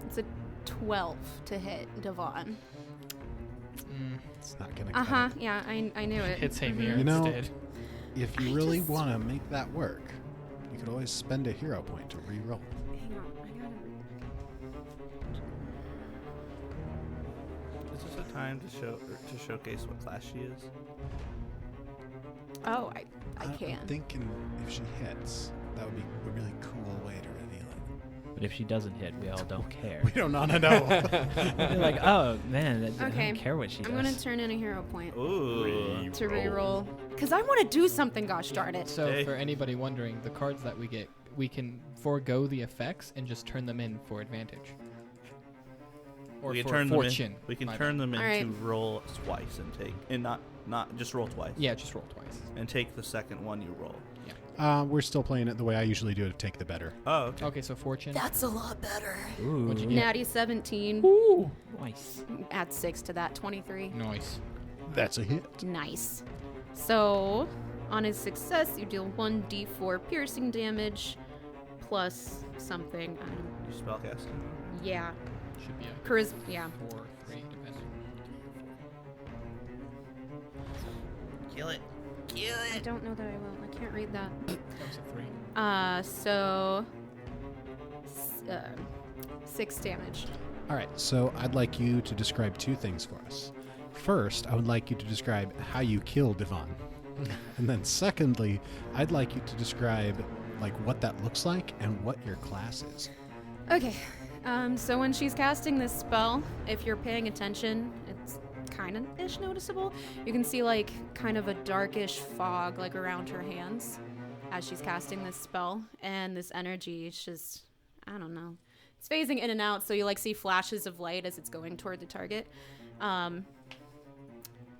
It's a 12 to hit Devon. It's not going to cut Uh huh. it. Yeah, I knew it. Hits Hamir You know- instead. If you really want to make that work, you could always spend a hero point to re-roll. Hang on, I gotta. Is this a time to showcase what class she is? Oh, I I'm can. thinking if she hits, that would be a really cool way to reveal it. But if she doesn't hit, we all don't care. We don't want to know. They're like, oh man, I Okay, don't care what she does. I'm gonna turn in a hero point Ooh. to reroll. Because I want to do something, gosh darn it. So Hey. for anybody wondering, the cards that we get, we can forego the effects and just turn them in for advantage. Or We can for turn fortune. them in. We can my turn bad. them in Alright. to roll twice and take, and not just roll twice. Yeah, just roll twice. And take the second one you roll. We're still playing it the way I usually do to take the better. Oh, okay. Okay, so fortune. That's a lot better. Ooh. What'd you get? Natty 17. Ooh. Nice. Add 6 to that, 23. Nice. That's a hit. Nice. So, on his success, you deal 1d4 piercing damage plus something. You spellcasting? Yeah. Should be a Charisma. Yeah. 4 or 3, depending. Kill it. Kill I don't know that I will. I can't read that. That was a 3. So. 6 damage. All right, so I'd like you to describe two things for us. First, I would like you to describe how you kill Devon. And then secondly, I'd like you to describe like what that looks like and what your class is. Okay. So when she's casting this spell, if you're paying attention, it's kind of ish noticeable. You can see like kind of a darkish fog like around her hands as she's casting this spell, and this energy is just, I don't know, it's phasing in and out. So you like see flashes of light as it's going toward the target.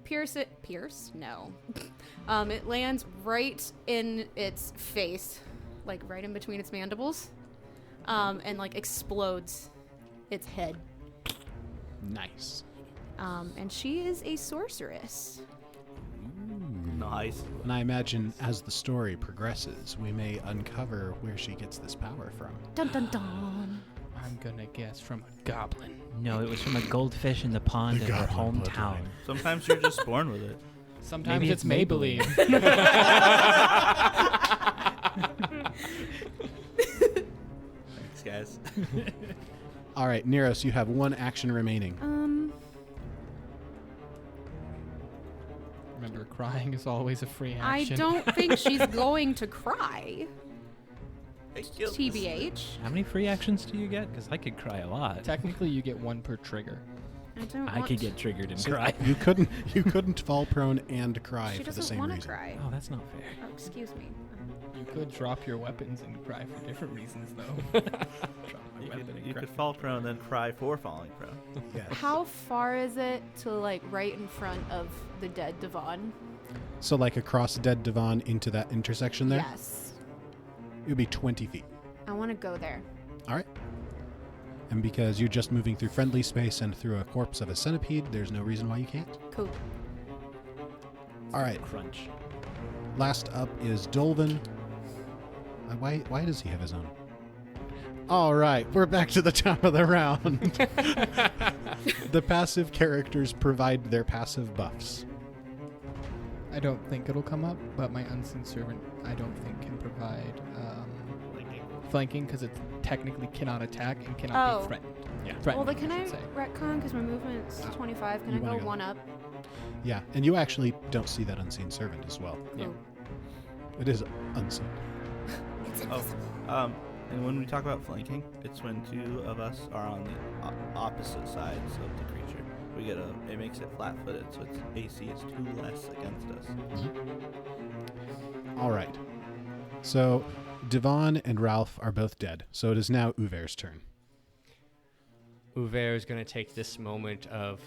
Pierce? No. It lands right in its face, like right in between its mandibles. And like explodes its head. Nice. And she is a sorceress. Nice. And I imagine as the story progresses, we may uncover where she gets this power from. Dun dun dun. I'm gonna guess from a goblin. No, it was from a goldfish in the pond The in her goblin hometown. bloodline. Sometimes you're just born with it. Sometimes Maybe it's it's Maybelline. Thanks, guys. All right, Neros, you have one action remaining. Remember, Crying is always a free I action. don't think she's going to cry. TBH. How many free actions do you get? Because I could cry a lot. Technically, you get one per trigger. I could get triggered and So cry. you couldn't fall prone and cry She for the doesn't same want to reason. cry. Oh, that's not fair. Oh, excuse me. You could drop your weapons and cry for different reasons, though. You could fall prone, then cry for falling prone. Yes. How far is it to like right in front of the dead Devon? So like across dead Devon into that intersection there, Yes. it would be 20 feet. I want to go there. All right. And because you're just moving through friendly space and through a corpse of a centipede, there's no reason why you can't. Cool. All right. Crunch. Last up is Dolvin. Why does he have his own? All right, we're back to the top of the round. The passive characters provide their passive buffs. I don't think it'll come up, but my unseen servant, I don't think, can provide flanking because it technically cannot attack and cannot be threatened. Yeah. Well, Threatened, can I should say. retcon because my movement's 25? Can You I wanna go go? 1 up? Yeah, and you actually don't see that unseen servant as well. Yeah. Cool. It is unseen. And when we talk about flanking, it's when two of us are on the opposite sides of the creature. It makes it flat-footed, so its AC is 2 less against us. All right. So Devon and Ralph are both dead. So it is now Uver's turn. Uver is going to take this moment of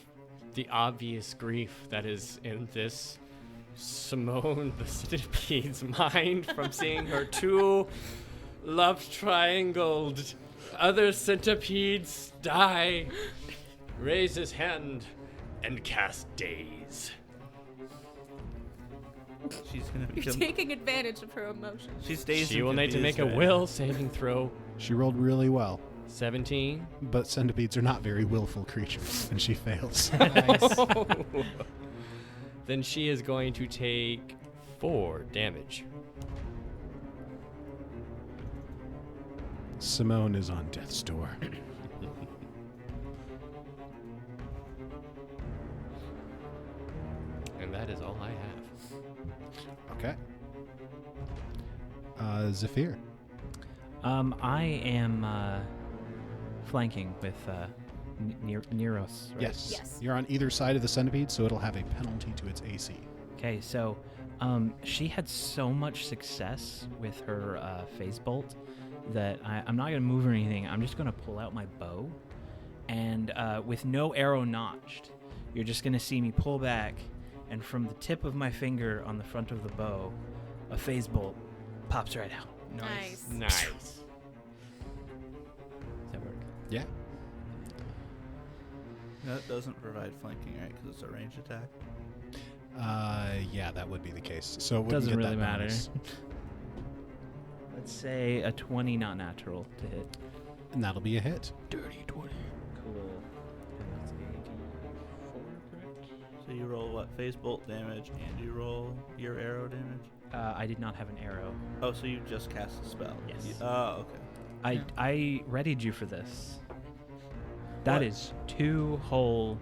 the obvious grief that is in this Simone the Centipede's mind from seeing her two love-triangled other centipedes die. Raise his hand and cast Daze. She's gonna You're become. taking advantage of her emotions. She's dazed. She and will need to make a confused right will saving throw. She rolled really well, 17. but centipedes are not very willful creatures, and she fails. Nice. Then she is going to take 4 damage. Simone is on death's door. And that is all I have. Okay. Zephyr. I am flanking with Neros. Right? Yes. Yes. You're on either side of the centipede, so it'll have a penalty to its AC. Okay, so she had so much success with her phase bolt that I'm not going to move or anything. I'm just going to pull out my bow, and with no arrow notched, you're just going to see me pull back, and from the tip of my finger on the front of the bow, a phase bolt pops right out. Nice. Nice. Does that work? Yeah. now. That doesn't provide flanking, right? Because it's a ranged attack. Yeah, that would be the case. So it wouldn't Doesn't get really that matter. bonus. Let's say a 20 not natural to hit. And that'll be a hit. Dirty 20. Cool. And that's 84, correct? So you roll what? Phase bolt damage, and you roll your arrow damage. I did not have an arrow. Oh, so you just cast a spell? Yes. Oh, okay. I readied you for this. That What? is 2 whole.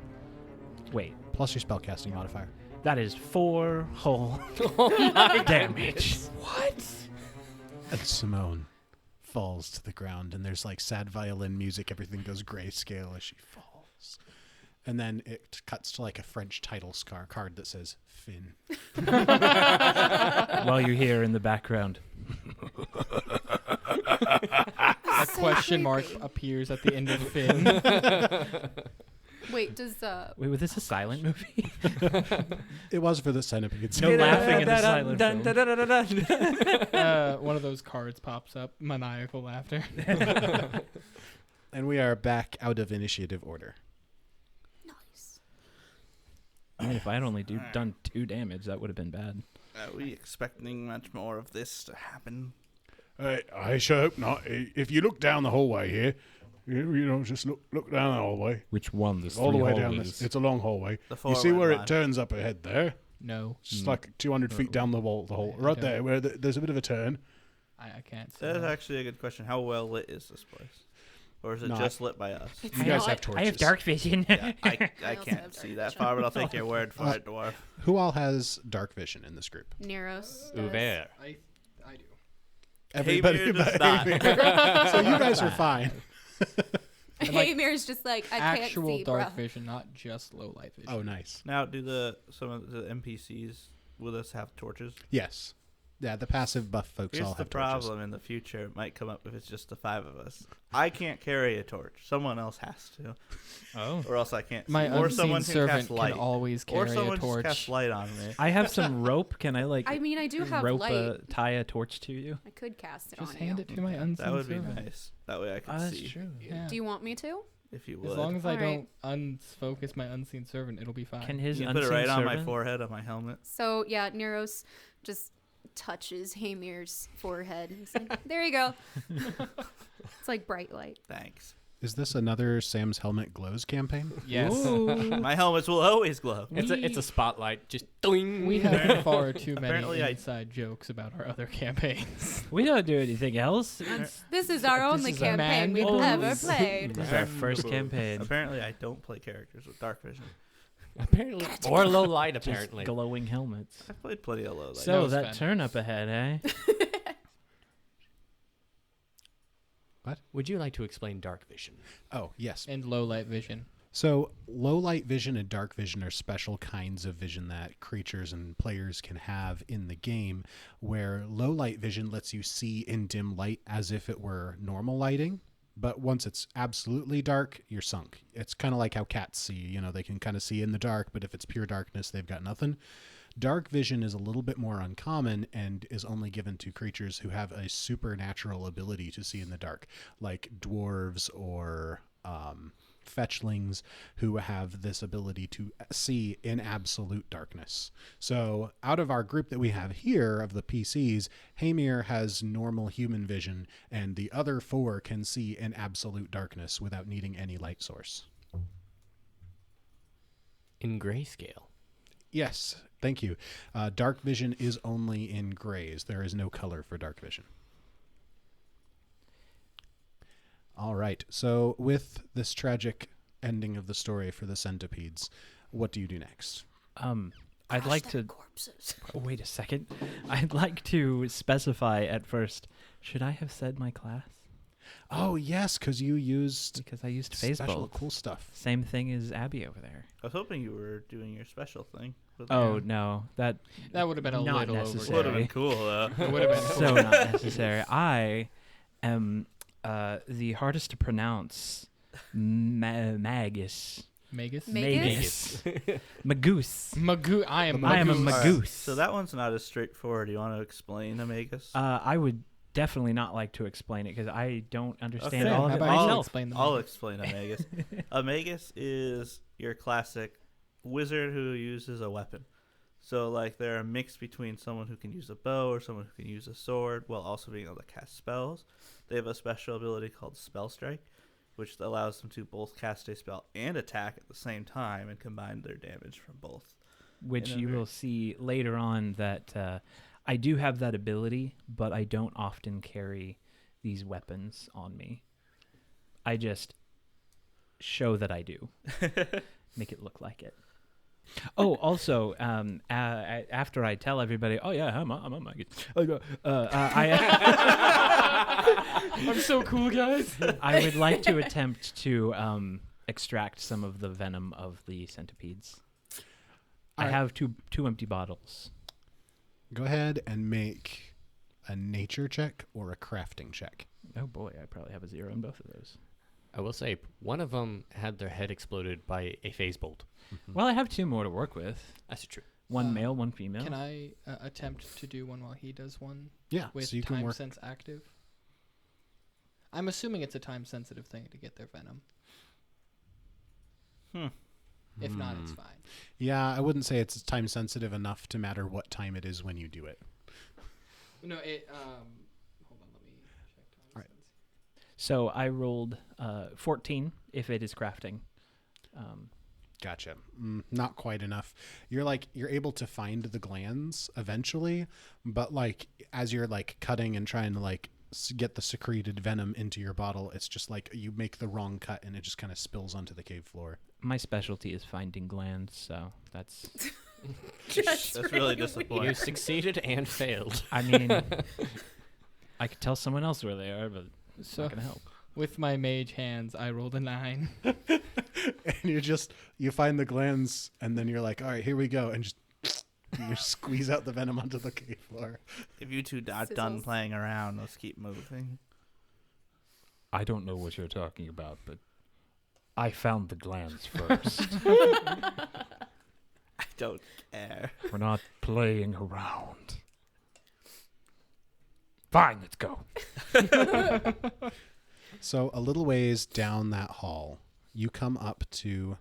Wait, Plus your spellcasting modifier. that is 4 whole Oh my damage. And Simone falls to the ground, and there's like sad violin music. Everything goes grayscale as she falls. And then it cuts to like a French title card that says Finn. While you're here in the background. A question mark appears at the end of Finn. Wait, does Wait, was this a silent movie? It was for the centipedes. No laughing in the silent film. One of those cards pops up. Maniacal laughter. And we are back out of initiative order. nice? I mean, if I had only done 2 damage, that would have been bad. Are we expecting much more of this to happen? I sure hope not. If you look down the hallway here, you know, just look down the hallway. Which one? There's All the 3 way hallways. down this. It's a long hallway. The You see forward where line. it turns up ahead there? No, It's just like 200 feet down the wall. The hall, I right don't. there, where there's a bit of a turn. I can't see. That is that. actually a good question. How well lit is this place? Or is it Not- just lit by us? You guys have torches. I have dark vision. Yeah, I also can't have see dark that vision. far, but I'll take your word for it, dwarf. Who all has dark vision in this group? Neros. does. Uber. I do. Hamir does not. Hamir. So you guys are fine. Hamir's just like, I can't Actual see, dark bro. vision, not just low light vision. Oh, nice. Now, do some of the NPCs with us have torches? Yes. Yeah, the passive buff folks Here's all the have torches. problem in the future. It might come up if it's just the 5 of us. I can't carry a torch. Someone else has to. Oh. Or else I can't My see. Or unseen someone can servant cast light. can always Or carry someone a just torch. cast light on me. I have some rope. Can I like I mean, I do have rope light. tie a torch to you? I could cast it Just on hand you. it to my unseen That would be servant. nice. That way I could That's see. true. Yeah. Do you want me to? If you would. As long as I All right. don't unfocus my unseen servant, it'll be fine. Can his you can put it unseen right on my servant- forehead, on my helmet. So, yeah, Neros just touches Hamir's forehead. And he's like, there you go. It's like bright light. Thanks. Is this another Sam's Helmet Glows campaign? Yes. My helmets will always glow. It's a spotlight. Just doing. We have far too many Apparently I- inside jokes about our other campaigns. We don't do anything else. This is our only is a campaign we've manual. ever played. This is our first campaign. Apparently, I don't play characters with dark vision. Apparently, or low light. Just Apparently, glowing helmets. I've played plenty of low light. So was that fun. turn up ahead, eh? would you like to explain dark vision? Oh, yes. And low light vision. So, low light vision and dark vision are special kinds of vision that creatures and players can have in the game, where low light vision lets you see in dim light as if it were normal lighting. But once it's absolutely dark, you're sunk. It's kind of like how cats see. You know, they can kind of see in the dark, but if it's pure darkness, they've got nothing. Dark vision is a little bit more uncommon and is only given to creatures who have a supernatural ability to see in the dark, like dwarves or fetchlings who have this ability to see in absolute darkness. So out of our group that we have here of the PCs, Hamir has normal human vision and the other 4 can see in absolute darkness without needing any light source. In grayscale. Yes, thank you. Dark vision is only in grays. There is no color for dark vision. All right. So with this tragic ending of the story for the Centipedes, what do you do next? I'd like to. Corpses. Oh, wait a second. I'd like to specify at first. Should I have said my class? Oh, yes, because you used Because I used special baseball. cool stuff. Same thing as Abby over there. I was hoping you were doing your special thing. with Oh me. no, that That would have been a Not little necessary. Would have been overdone. cool, though. It would have been so not necessary. I am the hardest to pronounce magus. Magus? Magus? Magoose. Magoo. I am I am a Magoose. magoose. So that one's not as straightforward. Do you want to explain Amagus? I would definitely not like to explain it because I don't understand Okay. all How of it about you myself. explain the I'll Magus? explain Amagus. Amagus is your classic wizard who uses a weapon. So, like, they're a mix between someone who can use a bow or someone who can use a sword while also being able to cast spells. They have a special ability called Spell Strike, which allows them to both cast a spell and attack at the same time and combine their damage from both. Which in a you very- will see later on that I do have that ability, but I don't often carry these weapons on me. I just show that I do. Make it look like it. Oh, also, after I tell everybody, oh yeah, I'm a Magus. I'm so cool, guys. I would like to attempt to extract some of the venom of the centipedes. I Alright. have two empty bottles. Go ahead and make a nature check or a crafting check. Oh boy, I probably have a 0 in both of those. I will say, one of them had their head exploded by a phase bolt. Well, I have 2 more to work with. That's true. One Uh, male, one female. Can I attempt to do one while he does one Yeah, with so you can time work. sense active? I'm assuming it's a time sensitive thing to get their venom. If not, it's fine. Yeah, I wouldn't say it's time sensitive enough to matter what time it is when you do it. No, it. Hold on, let me check time Alright. sense. So I rolled 14 if it is crafting. Gotcha. Not quite enough. You're able to find the glands eventually, but like as you're like cutting and trying to like get the secreted venom into your bottle. It's just like you make the wrong cut and it just kind of spills onto the cave floor. My specialty is finding glands, so that's. That's really disappointing. You succeeded and failed. I mean, I could tell someone else where they are, but it's So not gonna help. with my mage hands, I rolled a 9. And you find the glands and then you're like, all right, here we go. And just you squeeze out the venom onto the cave floor. If you two are done Sizzles. playing around, let's keep moving. I don't know what you're talking about, but I found the glands first. I don't care. We're not playing around. Fine, let's go. So a little ways down that hall, you come up to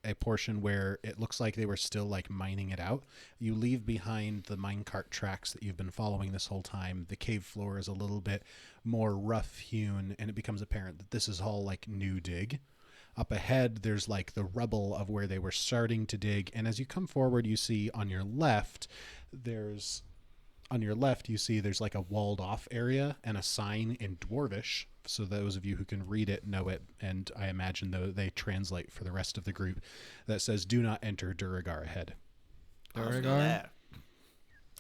a portion where it looks like they were still like mining it out. You leave behind the minecart tracks that you've been following this whole time. The cave floor is a little bit more rough hewn, and it becomes apparent that this is all like new dig. Up ahead, there's like the rubble of where they were starting to dig. And as you come forward, you see on your left, there's like a walled off area and a sign in Dwarvish. So those of you who can read it know it. And I imagine though they translate for the rest of the group that says, "Do not enter Duragar ahead." Duragar?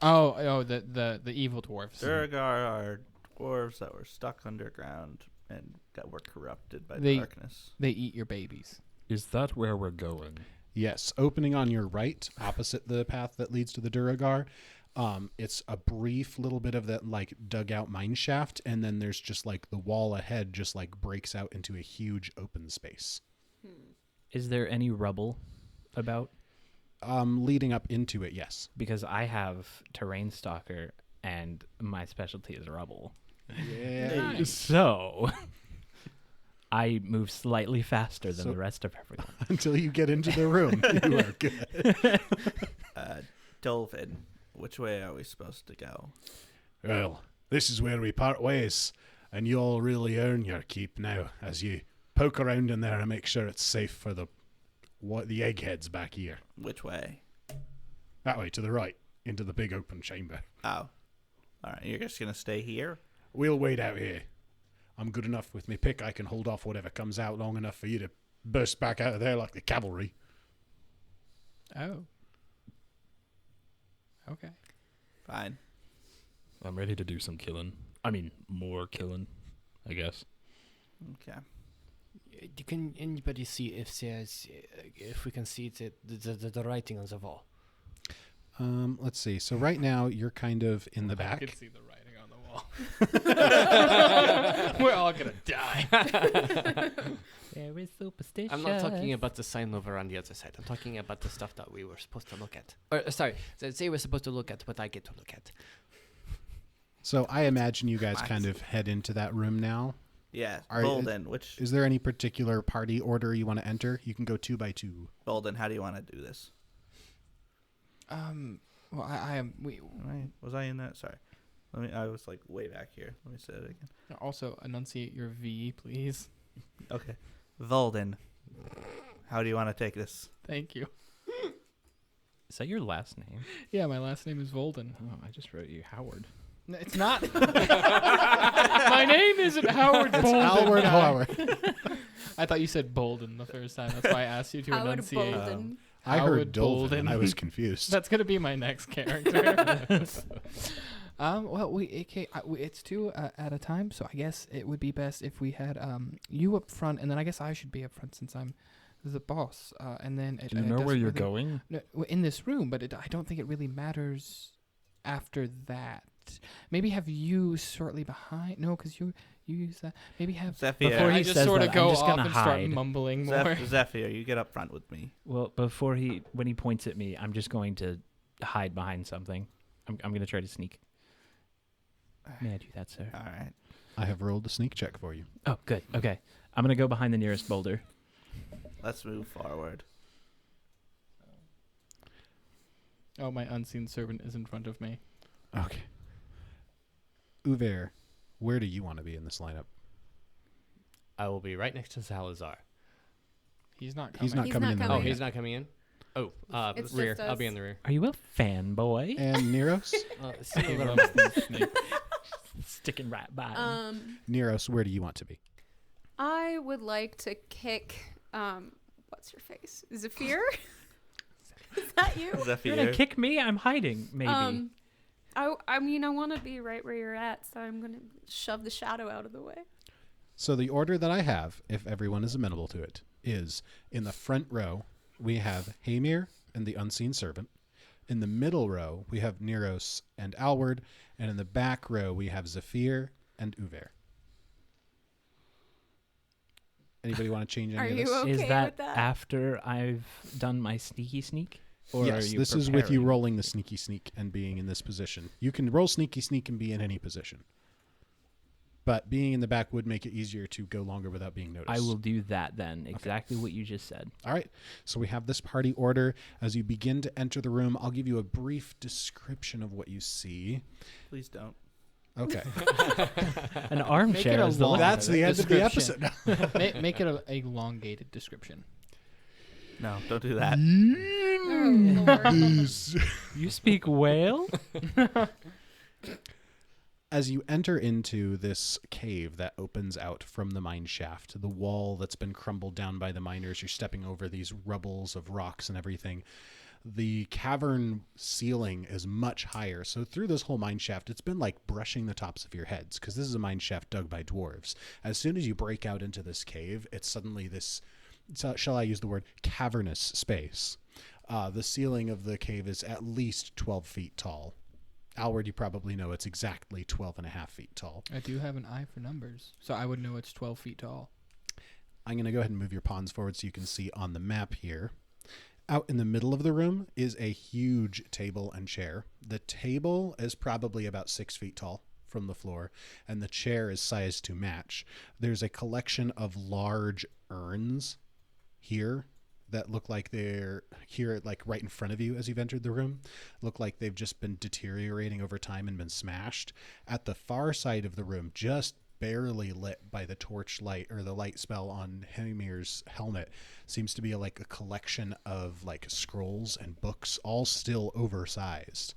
Oh, the evil dwarfs. Duragar are dwarves that were stuck underground and that were corrupted by They- darkness. They eat your babies. Is that where we're going? Yes, opening on your right, opposite the path that leads to the Duragar. It's a brief little bit of that like dug out mine shaft, and then there's just like the wall ahead just like breaks out into a huge open space. Is there any rubble about? Leading up into it, yes. Because I have terrain stalker, and my specialty is rubble. Yeah. So I move slightly faster than So- the rest of everyone. Until you get into the room, you are good. Dolphin, which way are we supposed to go? Well, this is where we part ways, and you all really earn your keep now as you poke around in there and make sure it's safe for the eggheads back here. Which way? That way, to the right, into the big open chamber. Oh. All right, you're just going to stay here? We'll wait out here. I'm good enough with me pick. I can hold off whatever comes out long enough for you to burst back out of there like the cavalry. Oh. Okay. Fine. I'm ready to do some killing. I mean, more killing, I guess. Okay. Can anybody see if we can see the writing on the wall? Let's see. So right now you're kind of in the I back. can see the writing on the wall. We're all gonna die. Very superstitious. I'm not talking about the sign over on the other side. I'm talking about the stuff that we were supposed to look at. Or sorry, say we're supposed to look at what I get to look at. So I imagine you guys kind of head into that room now. Yeah, Are- Bolden, which... Is there any particular party order you want to enter? You can go 2 by 2. Bolden, how do you want to do this? Well, I am. Was I in that? Sorry. I was like way back here. Let me say it again. Also enunciate your V, please. Okay. Volden, how do you want to take this? Thank you. Is that your last name? Yeah, my last name is Volden. Oh, I just wrote you Howard. No, it's not. My name isn't Howard Bolden. Howard guy. Howard. I thought you said Bolden the first time. That's why I asked you to Howard enunciate. Bolden. I heard Howard Dolphin. Bolden. And I was confused. That's gonna be my next character. Well, it's 2 at a time, so I guess it would be best if we had you up front, and then I guess I should be up front since I'm the boss. And then Do you know where you're going? No, in this room, but I don't think it really matters after that. Maybe have you shortly behind. No, because you use that. Maybe have Zephyr, Before I he just says sort that, of I'm go just off gonna and start hide. mumbling more. Zephyr, you get up front with me. Well, when he points at me, I'm just going to hide behind something. I'm going to try to sneak. May I do that, sir? All right. I have rolled the sneak check for you. Oh, good. Okay. I'm going to go behind the nearest boulder. Let's move forward. Oh, my unseen servant is in front of me. Okay. Uver, where do you want to be in this lineup? I will be right next to Salazar. He's not coming. He's not He's coming not in the coming. Oh, room. he's not coming in? Oh, It's rear. just I'll be us. in the rear. Are you a fanboy? And Neros? See He a little loves the snake. Sticking right by him. Neros, where do you want to be? I would like to kick. What's your face? Zephyr? Is that you? You're gonna kick me? I'm hiding, maybe. I mean, I want to be right where you're at, so I'm gonna shove the shadow out of the way. So the order that I have, if everyone is amenable to it, is in the front row, we have Hamir and the Unseen Servant. In the middle row, we have Neros and Alward. And in the back row, we have Zephyr and Uver. Anybody want to change any Are of you this? okay Is that with that? after I've done my sneaky sneak? Or Yes, are you this is with you preparing? rolling the sneaky sneak and being in this position. You can roll sneaky sneak and be in any position. But being in the back would make it easier to go longer without being noticed. I will do that then. Exactly what you just said. All right. So we have this party order. As you begin to enter the room, I'll give you a brief description of what you see. Please don't. Okay. An armchair Make it a is the long- That's the end of the description. episode. Make it a elongated description. No, don't do that. Oh, Lord. You speak whale? As you enter into this cave that opens out from the mine shaft, the wall that's been crumbled down by the miners, you're stepping over these rubbles of rocks and everything. The cavern ceiling is much higher. So through this whole mine shaft, it's been like brushing the tops of your heads because this is a mine shaft dug by dwarves. As soon as you break out into this cave, it's suddenly this, shall I use the word, cavernous space. The ceiling of the cave is at least 12 feet tall. Alward, you probably know it's exactly 12 and a half feet tall. I do have an eye for numbers, so I would know it's 12 feet tall. I'm going to go ahead and move your pawns forward so you can see on the map here. Out in the middle of the room is a huge table and chair. The table is probably about 6 feet tall from the floor, and the chair is sized to match. There's a collection of large urns here that look like they're here, like right in front of you as you've entered the room. Look like they've just been deteriorating over time and been smashed. At the far side of the room, just barely lit by the torch light or the light spell on Hemir's helmet, seems to be like a collection of like scrolls and books, all still oversized.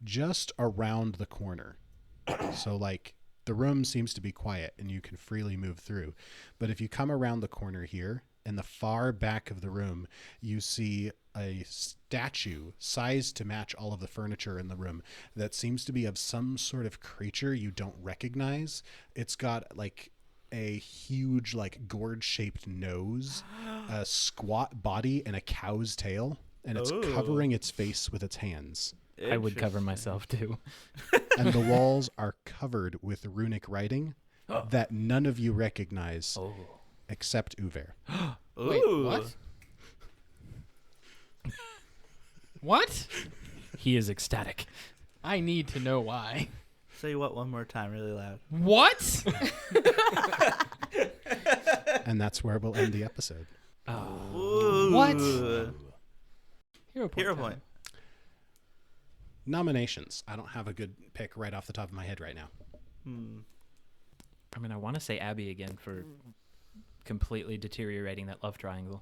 Just around the corner. So like the room seems to be quiet and you can freely move through. But if you come around the corner here, in the far back of the room, you see a statue sized to match all of the furniture in the room that seems to be of some sort of creature you don't recognize. It's got like a huge like gourd-shaped nose, a squat body, and a cow's tail, and it's covering its face with its hands. I would cover myself too. And the walls are covered with runic writing that none of you recognize except Uver. Wait, what? What? He is ecstatic. I need to know why. Say what one more time really loud. What? And that's where we'll end the episode. Ooh. What? Hero point. Hero time. point. Nominations. I don't have a good pick right off the top of my head right now. I mean, I want to say Abby again for completely deteriorating that love triangle.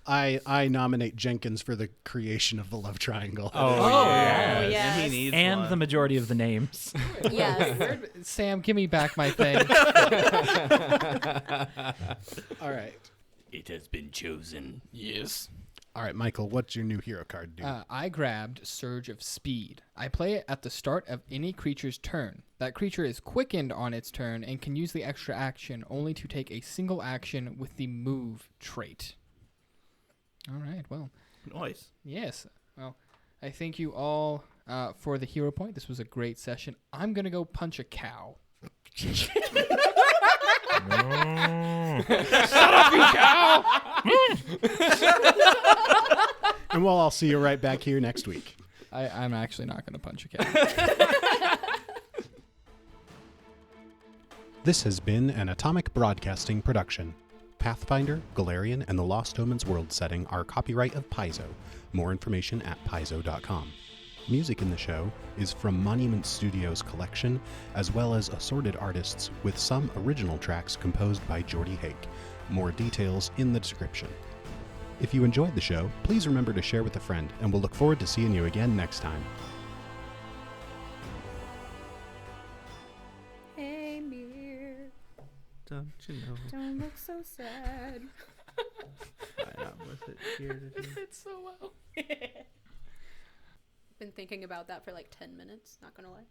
I nominate Jenkins for the creation of the love triangle. yes. And he needs And one. the majority of the names. Yes. Sam, give me back my thing. All right. It has been chosen. Yes. All right, Michael, what's your new hero card do? I grabbed Surge of Speed. I play it at the start of any creature's turn. That creature is quickened on its turn and can use the extra action only to take a single action with the move trait. All right, well, Nice. yes. Well, I thank you all for the hero point. This was a great session. I'm going to go punch a cow. And well, I'll see you right back here next week. I'm actually not going to punch a cow. This has been an Atomic Broadcasting production. Pathfinder, Galarian, and the Lost Omens world setting are copyright of Paizo. More information at paizo.com. Music in the show is from Monument Studios' collection, as well as assorted artists, with some original tracks composed by Jordy Hake. More details in the description. If you enjoyed the show, please remember to share with a friend, and we'll look forward to seeing you again next time. Hey, Mir. Don't you know? Don't look so sad. Why not with it here to do? It's so well. Been thinking about that for like 10 minutes, not gonna lie.